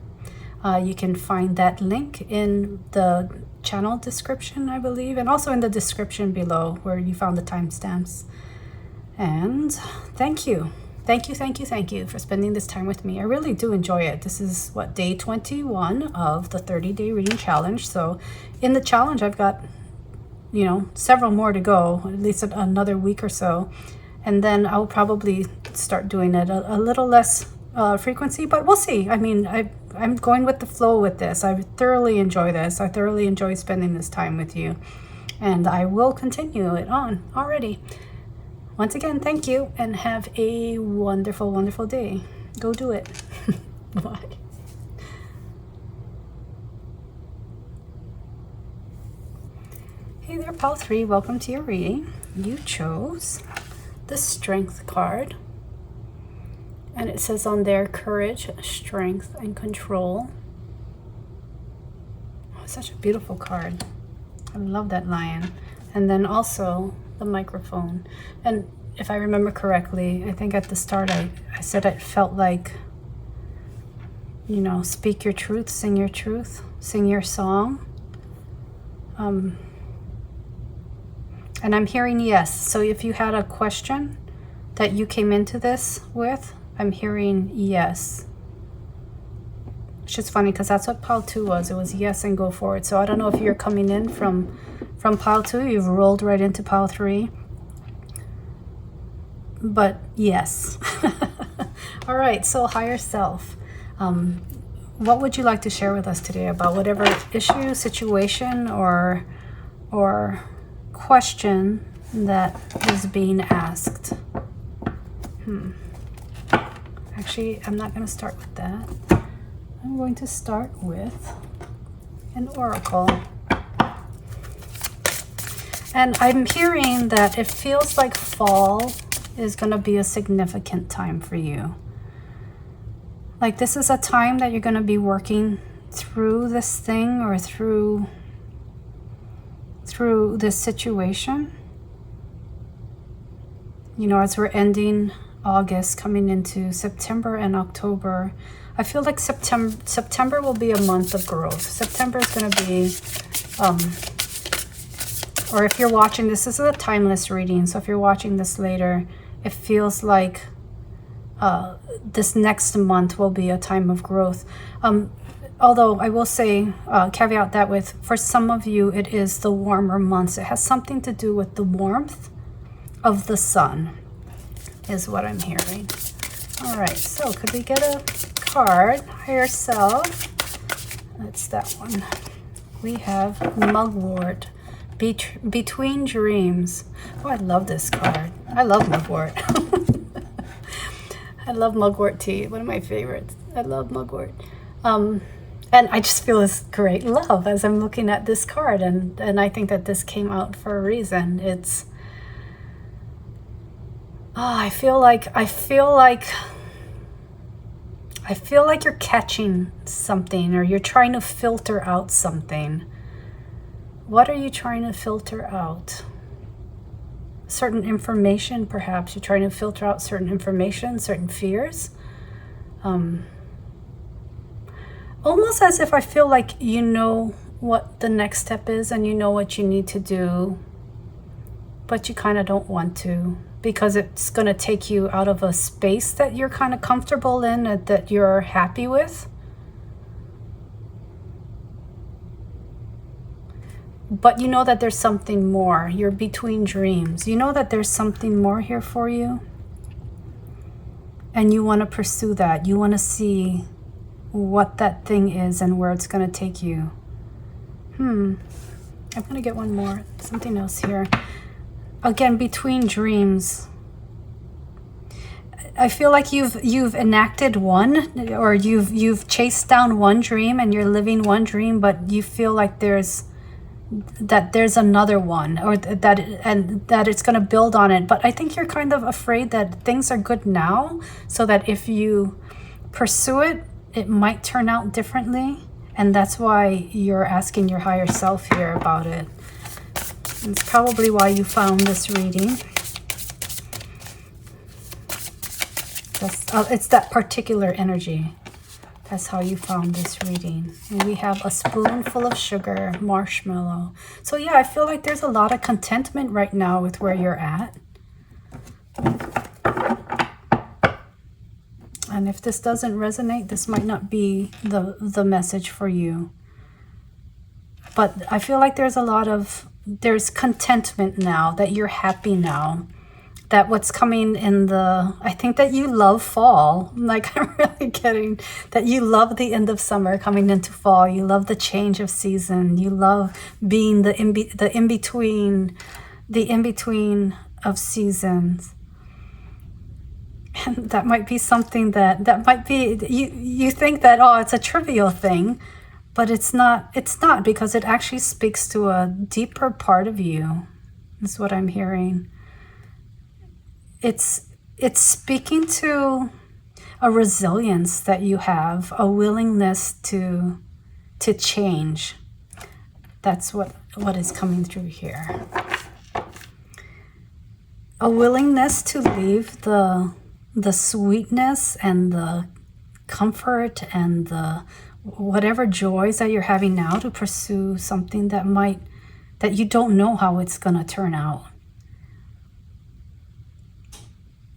You can find that link in the channel description, I believe, and also in the description below where you found the timestamps. And thank you. Thank you for spending this time with me. I really do enjoy it. This is what, day 21 of the 30-day reading challenge. So in the challenge, I've got, you know, several more to go, at least another week or so. And then I'll probably start doing it a little less frequency, but we'll see. I mean, I'm going with the flow with this. I thoroughly enjoy this. I thoroughly enjoy spending this time with you. And I will continue it on already. Once again, thank you, and have a wonderful, wonderful day. Go do it. Bye. Hey there, Pile 3. Welcome to your reading. You chose the Strength card. And it says on there, courage, strength, and control. Oh, such a beautiful card. I love that lion. And then also the microphone. And if I remember correctly, I think at the start I said it felt like, you know, speak your truth, sing your song. And I'm hearing yes. So if you had a question that you came into this with, I'm hearing yes. It's just funny because that's what pile 2 was. It was yes and go for it. So I don't know if you're coming in from pile 2, you've rolled right into pile 3. But yes. All right, so higher self. What would you like to share with us today about whatever issue, situation, or question that is being asked? Actually, I'm not going to start with that. I'm going to start with an oracle. And I'm hearing that it feels like fall is going to be a significant time for you. Like this is a time that you're going to be working through this thing or through this situation. You know, as we're ending August, coming into September and October, I feel like September will be a month of growth. September is going to be, or if you're watching this is a timeless reading, so if you're watching this later, it feels like this next month will be a time of growth. Although I will say, caveat that with, for some of you, it is the warmer months. It has something to do with the warmth of the sun, is what I'm hearing. All right, so could we get a card, higher self? That's that one. We have Mugwort, Between Dreams. Oh, I love this card. I love Mugwort. I love Mugwort tea, one of my favorites. I love Mugwort. And I just feel this great love as I'm looking at this card, and I think that this came out for a reason. It's, I feel like you're catching something, or you're trying to filter out something. What are you trying to filter out? Certain information, perhaps. You're trying to filter out certain information, certain fears. Almost as if I feel like you know what the next step is, and you know what you need to do, but you kind of don't want to, because it's going to take you out of a space that you're kind of comfortable in, that you're happy with. But you know that there's something more. You're between dreams. You know that there's something more here for you. And you want to pursue that. You want to see what that thing is and where it's going to take you. I'm going to get one more. Something else here. Again, between dreams. I feel like you've enacted one, or you've chased down one dream and you're living one dream, but you feel like there's another one, or that it's going to build on it. But I think you're kind of afraid that things are good now, so that if you pursue it, it might turn out differently. And that's why you're asking your higher self here about it. It's probably why you found this reading. It's that particular energy. That's how you found this reading. And we have a spoonful of sugar, marshmallow. So yeah, I feel like there's a lot of contentment right now with where you're at. And if this doesn't resonate, this might not be the message for you. But I feel like there's contentment now, that you're happy now. That what's coming in I think that you love fall. Like, I'm really getting that you love the end of summer coming into fall. You love the change of season. You love being the in-between of seasons. And that might be something that might be, you think that, oh, it's a trivial thing, but it's not, because it actually speaks to a deeper part of you. That's what I'm hearing. It's speaking to a resilience that you have, a willingness to change. That's what is coming through here. A willingness to leave the sweetness and the comfort and the whatever joys that you're having now, to pursue something that you don't know how it's going to turn out.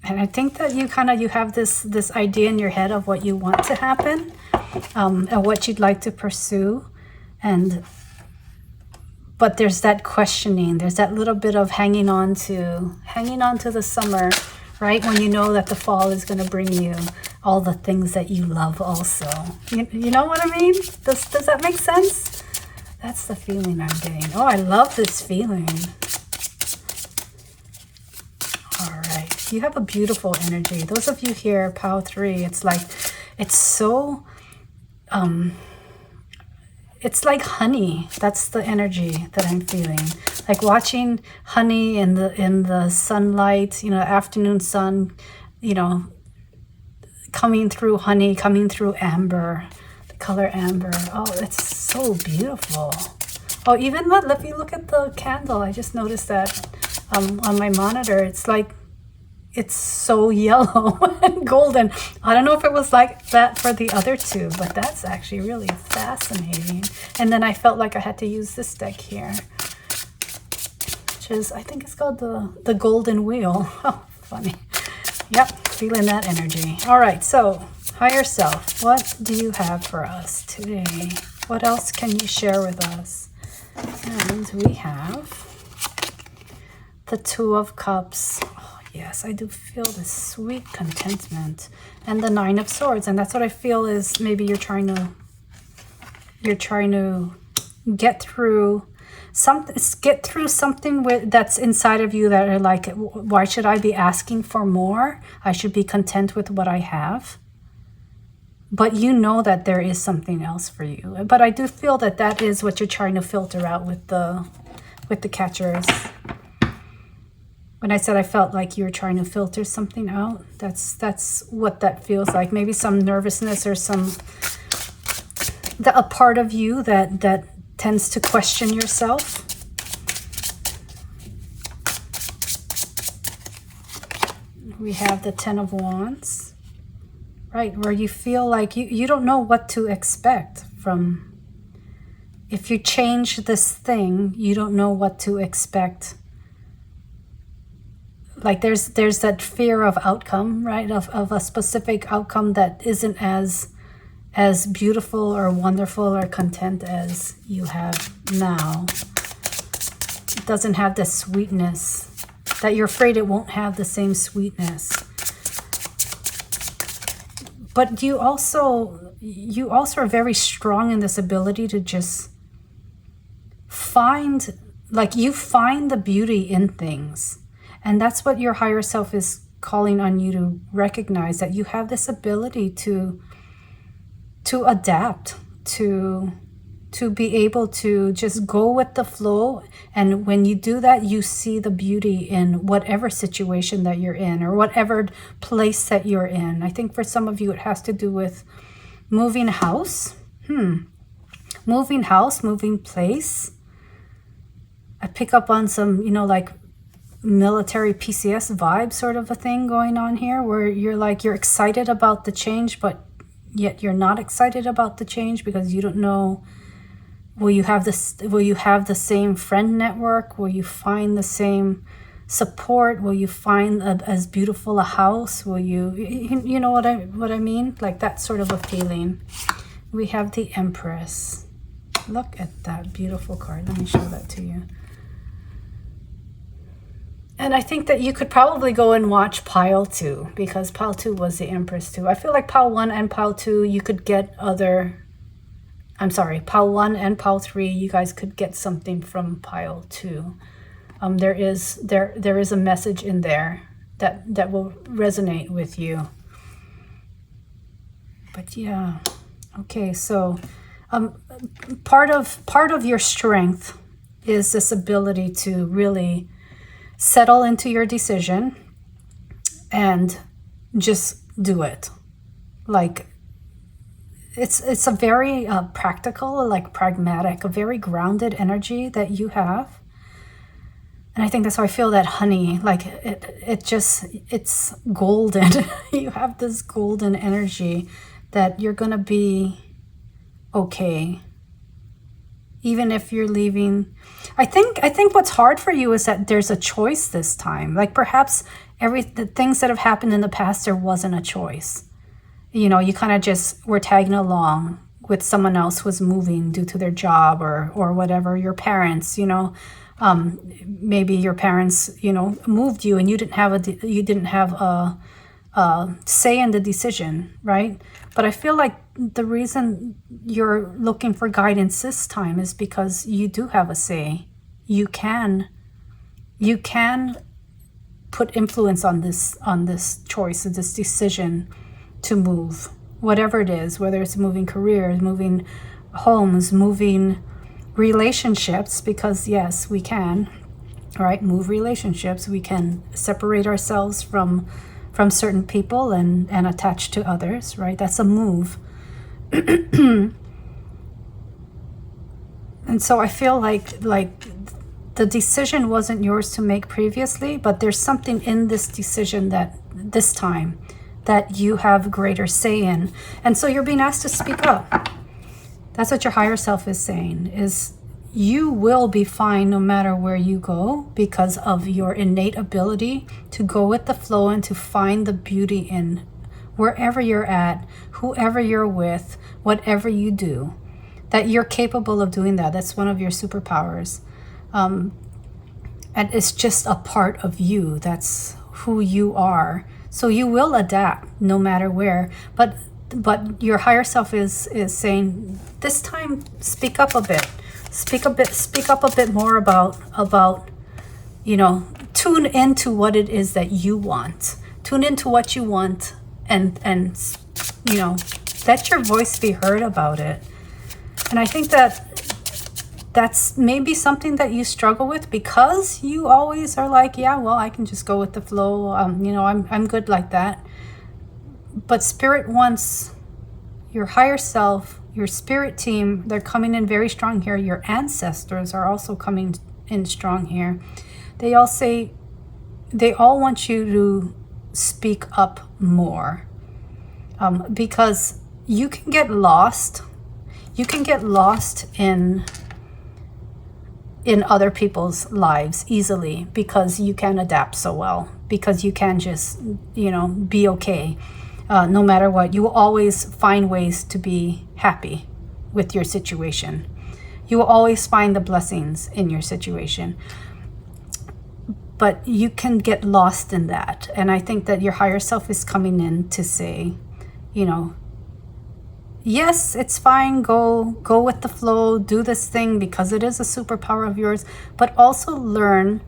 And I think that you have this idea in your head of what you want to happen, and what you'd like to pursue, but there's that questioning. There's that little bit of hanging on to the summer, right? When you know that the fall is going to bring you all the things that you love also. You know what I mean? Does that make sense? That's the feeling I'm getting. Oh, I love this feeling. All right. You have a beautiful energy. Those of you here, POW 3, it's like, it's so, it's like honey. That's the energy that I'm feeling. Like watching honey in the sunlight, afternoon sun, coming through honey, coming through amber, the color amber. Oh, it's so beautiful. Oh, even if you look at the candle, I just noticed that on my monitor, it's like, it's so yellow and golden. I don't know if it was like that for the other two, but that's actually really fascinating. And then I felt like I had to use this deck here, which is, I think it's called the Golden Wheel. Oh, funny. Yep, feeling that energy. All right, so higher self, what do you have for us today? What else can you share with us? And we have the Two of Cups. Yes, I do feel this sweet contentment, and the Nine of Swords, and that's what I feel is maybe you're trying to get through something that's inside of you, that are like, why should I be asking for more? I should be content with what I have. But you know that there is something else for you. But I do feel that is what you're trying to filter out with the catchers. When I said I felt like you were trying to filter something out, that's what that feels like. Maybe some nervousness, or a part of you that tends to question yourself. We have the Ten of Wands, right? Where you feel like you don't know what to expect from if you change this thing, you don't know what to expect. Like there's that fear of outcome, right? Of a specific outcome that isn't as beautiful or wonderful or content as you have now. It doesn't have the sweetness, that you're afraid it won't have the same sweetness. But you also are very strong in this ability to just find, like you find the beauty in things. And that's what your higher self is calling on you to recognize, that you have this ability to adapt, to be able to just go with the flow. And when you do that, you see the beauty in whatever situation that you're in or whatever place that you're in. I think for some of you, it has to do with moving house. Moving house, moving place. I pick up on some, you know, like military PCS vibe sort of a thing going on here, where you're like, you're excited about the change, but yet you're not excited about the change because you don't know, will you have the same friend network? Will you find the same support? Will you find as beautiful a house? Will you know what I mean? Like that sort of a feeling. We have the Empress. Look at that beautiful card. Let me show that to you. And I think that you could probably go and watch Pile 2, because Pile 2 was the Empress too. I feel like Pile 1 and Pile 2, you could get Pile 1 and Pile 3, you guys could get something from Pile 2. There is a message in there that will resonate with you. But yeah, okay, so part of your strength is this ability to really settle into your decision and just do it. Like it's a very practical, like pragmatic, a very grounded energy that you have. And I think that's how I feel that honey, like it's golden. You have this golden energy that you're gonna be okay. Even if you're leaving. I think what's hard for you is that there's a choice this time. Like perhaps the things that have happened in the past, there wasn't a choice. You know, you kind of just were tagging along with someone else who was moving due to their job or whatever. Your parents, you know, maybe your parents, you know, moved you and you didn't have a say in the decision, right? But I feel like the reason you're looking for guidance this time is because you do have a say. You can put influence on this choice, this decision to move, whatever it is, whether it's moving careers, moving homes, moving relationships, because yes, we can, right? Move relationships. We can separate ourselves from certain people and attach to others, right? That's a move. And so I feel like the decision wasn't yours to make previously, but there's something in this decision that this time that you have greater say in. And so you're being asked to speak up. That's what your higher self is saying, is you will be fine no matter where you go, because of your innate ability to go with the flow and to find the beauty in wherever you're at, whoever you're with, whatever you do, that you're capable of doing that. That's one of your superpowers. And it's just a part of you. That's who you are. So you will adapt no matter where. But your higher self is saying, this time, speak up a bit. Speak up a bit more about, you know, tune into what it is that you want. Tune into what you want and you know, let your voice be heard about it. And I think that's maybe something that you struggle with, because you always are like, yeah, well, I can just go with the flow. You know, I'm good like that. But Spirit wants your higher self, your spirit team, they're coming in very strong here. Your ancestors are also coming in strong here. They all want you to speak up more, because you can get lost. You can get lost in in other people's lives easily, because you can adapt so well, because you can just, you know, be okay. No matter what, you will always find ways to be happy with your situation. You will always find the blessings in your situation. But you can get lost in that. And I think that your higher self is coming in to say, you know, yes, it's fine. Go with the flow. Do this thing because it is a superpower of yours. But also learn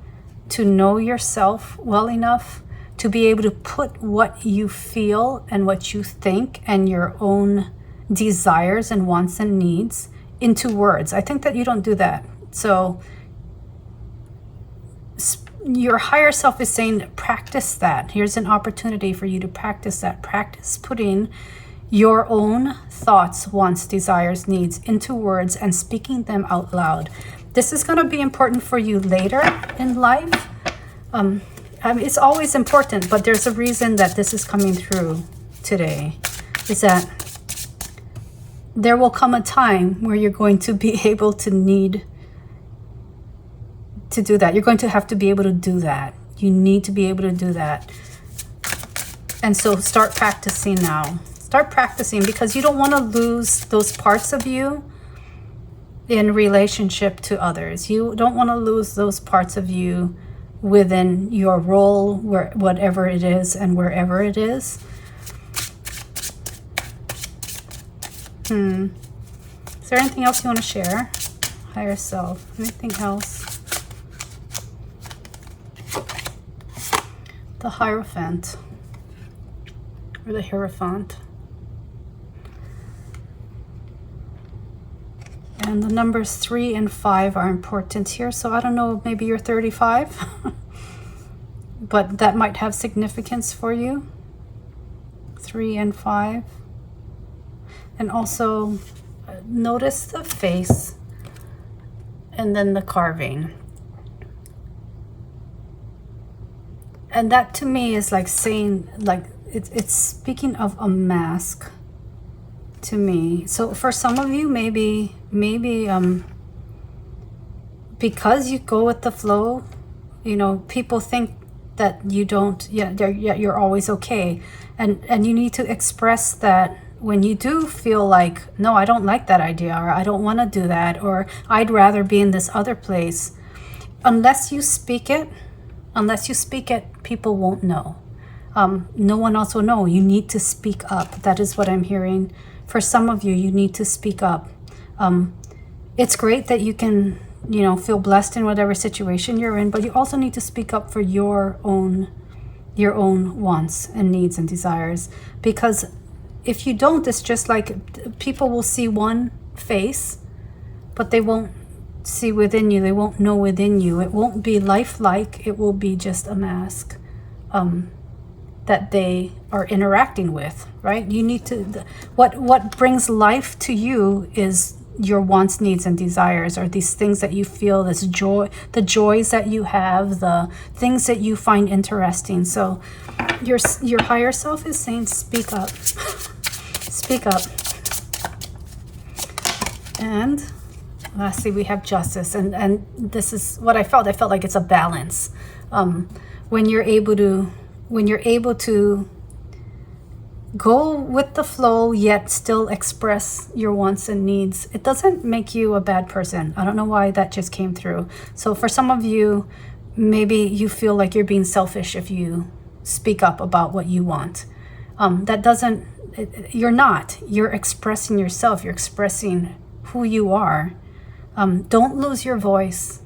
to know yourself well enough to be able to put what you feel and what you think and your own desires and wants and needs into words. I think that you don't do that. So your higher self is saying, practice that. Here's an opportunity for you to practice that. Practice putting your own thoughts, wants, desires, needs into words and speaking them out loud. This is going to be important for you later in life. I mean, it's always important, but there's a reason that this is coming through today, is that there will come a time where you're going to be able to need to do that. You're going to have to be able to do that. You need to be able to do that. And so start practicing now. Start practicing, because you don't want to lose those parts of you in relationship to others. You don't want to lose those parts of you within your role, where whatever it is and wherever it is. Is there anything else you want to share? Higher self. Anything else? The Hierophant, or the Hierophant. And the numbers 3 and 5 are important here. So I don't know, maybe you're 35, but that might have significance for you. 3 and 5. And also notice the face and then the carving. And that to me is like saying, like, it's speaking of a mask to me. So for some of you, maybe because you go with the flow, you know, people think that you don't, you're always okay. And you need to express that when you do feel like, no, I don't like that idea, or I don't want to do that, or I'd rather be in this other place. Unless you speak it, people won't know. No one else will know. You need to speak up. That is what I'm hearing. For some of you, you need to speak up. It's great that you can, you know, feel blessed in whatever situation you're in, but you also need to speak up for your own wants and needs and desires. Because if you don't, it's just like people will see one face, but they won't see within you. They won't know within you. It won't be lifelike. It will be just a mask that they are interacting with, right? You need to, what brings life to you is your wants, needs, and desires, or these things that you feel, this joy, the joys that you have, the things that you find interesting. So your higher self is saying, speak up. Speak up. And lastly, we have justice, and this is what I felt. I felt like it's a balance. When you're able to go with the flow, yet still express your wants and needs, it doesn't make you a bad person. I don't know why that just came through. So for some of you, maybe you feel like you're being selfish if you speak up about what you want. You're not. You're expressing yourself. You're expressing who you are. Don't lose your voice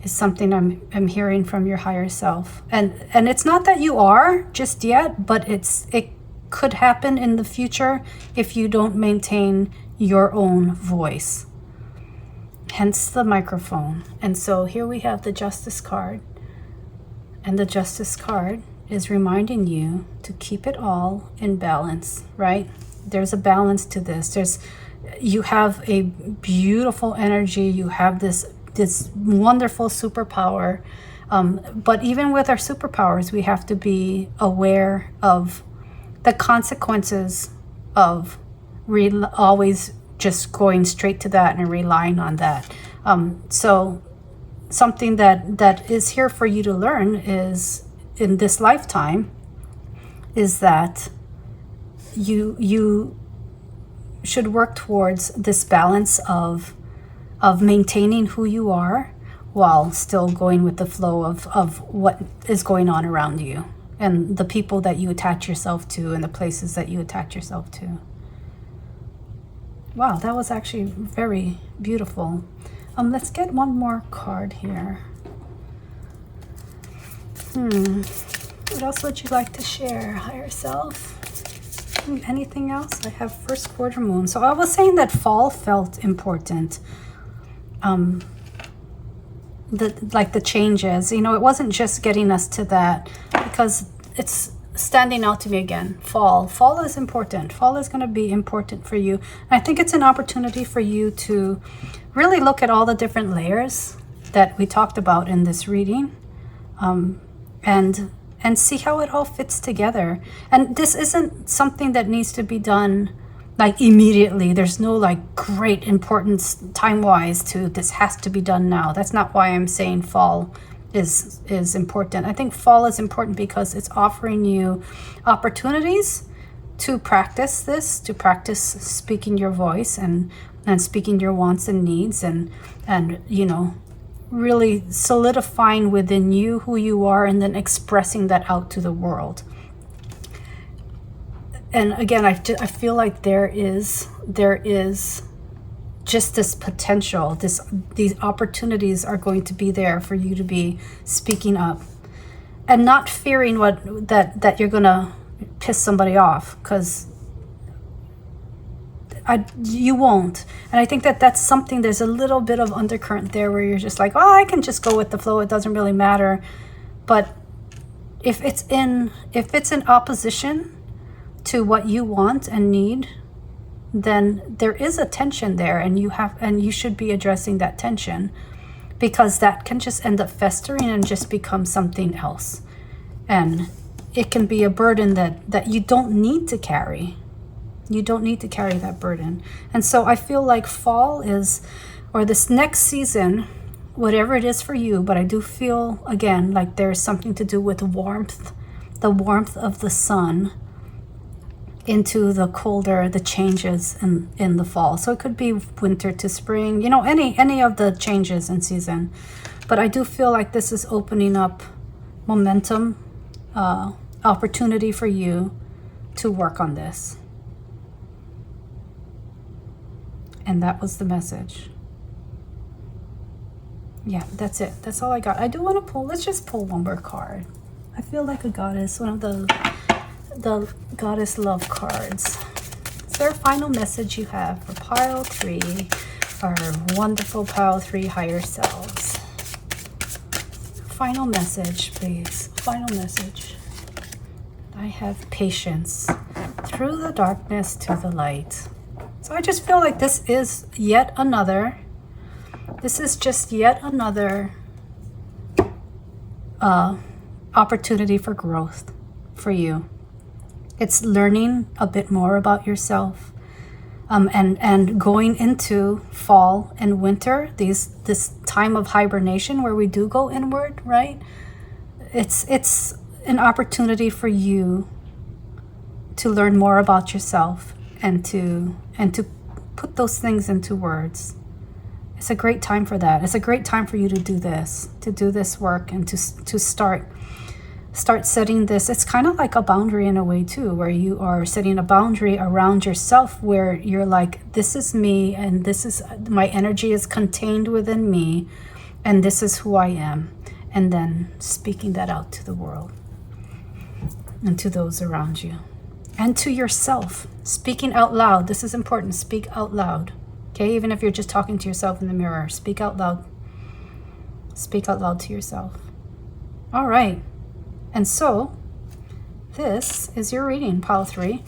is something I'm hearing from your higher self. And it's not that you are just yet, but it could happen in the future if you don't maintain your own voice. Hence the microphone. And so here we have the Justice card. And the Justice card is reminding you to keep it all in balance, right? There's a balance to this. You have a beautiful energy. You have this wonderful superpower. But even with our superpowers, we have to be aware of the consequences of always just going straight to that and relying on that. So something that is here for you to learn is, in this lifetime, is that you should work towards this balance of maintaining who you are while still going with the flow of what is going on around you and the people that you attach yourself to and the places that you attach yourself to. Wow, that was actually very beautiful. Let's get one more card here. What else would you like to share? Higher self? Anything else? I have first quarter moon. So I was saying that fall felt important. The changes, you know, it wasn't just getting us to that, because it's standing out to me again. Fall is important. Fall is going to be important for you. And I think it's an opportunity for you to really look at all the different layers that we talked about in this reading, and see how it all fits together. And this isn't something that needs to be done like immediately. There's no like great importance time-wise to this has to be done now. That's not why I'm saying fall is important. I think fall is important because it's offering you opportunities to practice this, to practice speaking your voice and speaking your wants and needs, and you know, really solidifying within you who you are, and then expressing that out to the world. And again, I feel like there is just this potential, these opportunities are going to be there for you to be speaking up and not fearing that you're gonna piss somebody off, because you won't. And I think that's something, there's a little bit of undercurrent there where you're just like, oh, I can just go with the flow, it doesn't really matter. But if it's in opposition to what you want and need, then there is a tension there, and you should be addressing that tension, because that can just end up festering and just become something else. And it can be a burden that you don't need to carry. You don't need to carry that burden. And so I feel like fall is, or this next season, whatever it is for you, but I do feel, again, like there's something to do with warmth, the warmth of the sun into the colder, the changes in the fall. So it could be winter to spring, you know, any of the changes in season. But I do feel like this is opening up momentum, opportunity for you to work on this. And that was the message. Yeah, that's it. That's all I got. I do want to pull, let's just pull one more card. I feel like a goddess, one of the goddess love cards. Is there a final message you have for pile 3, our wonderful pile 3 higher selves? Final message, please. Final message. I have patience through the darkness to the light. So I just feel like this is just yet another opportunity for growth for you. It's learning a bit more about yourself, and going into fall and winter, this time of hibernation where we do go inward, right? It's an opportunity for you to learn more about yourself and to put those things into words. It's a great time for that. It's a great time for you to do this work, and to start setting this. It's kind of like a boundary in a way too, where you are setting a boundary around yourself, where you're like, this is me, and this is my energy is contained within me, and this is who I am. And then speaking that out to the world and to those around you and to yourself. Speaking out loud. This is important. Speak out loud. Okay, even if you're just talking to yourself in the mirror, speak out loud. Speak out loud to yourself. All right. And so, this is your reading, pile 3.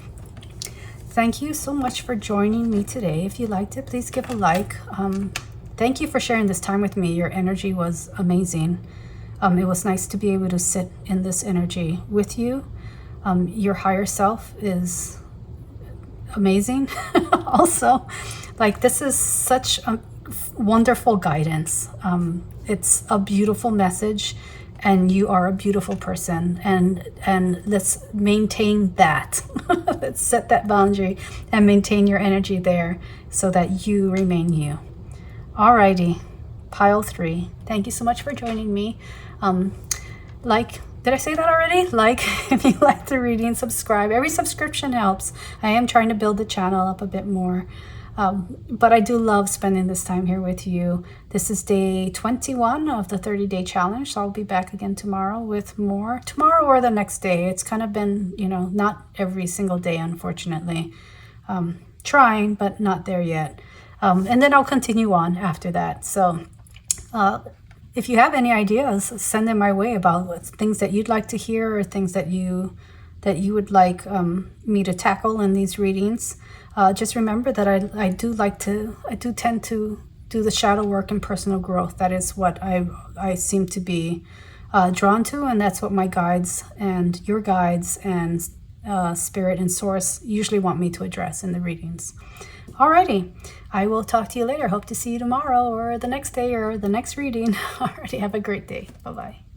Thank you so much for joining me today. If you liked it, please give a like. Thank you for sharing this time with me. Your energy was amazing. It was nice to be able to sit in this energy with you. Your higher self is amazing. Also, like, this is such a wonderful guidance. it's a beautiful message, and you are a beautiful person, and let's maintain that. Let's set that boundary and maintain your energy there so that you remain you. Alrighty, pile 3. Thank you so much for joining me. Did I say that already? Like, if you like the reading, subscribe. Every subscription helps. I am trying to build the channel up a bit more. But I do love spending this time here with you. This is day 21 of the 30-day challenge. So I'll be back again tomorrow with more. Tomorrow or the next day. It's kind of been, you know, not every single day, unfortunately. Trying, but not there yet. And then I'll continue on after that. So if you have any ideas, send them my way about things that you'd like to hear, or things that you would like me to tackle in these readings. Just remember that I do tend to do the shadow work and personal growth. That is what I seem to be drawn to, and that's what my guides and your guides and spirit and source usually want me to address in the readings. Alrighty, I will talk to you later. Hope to see you tomorrow or the next day or the next reading. Alrighty, have a great day. Bye-bye.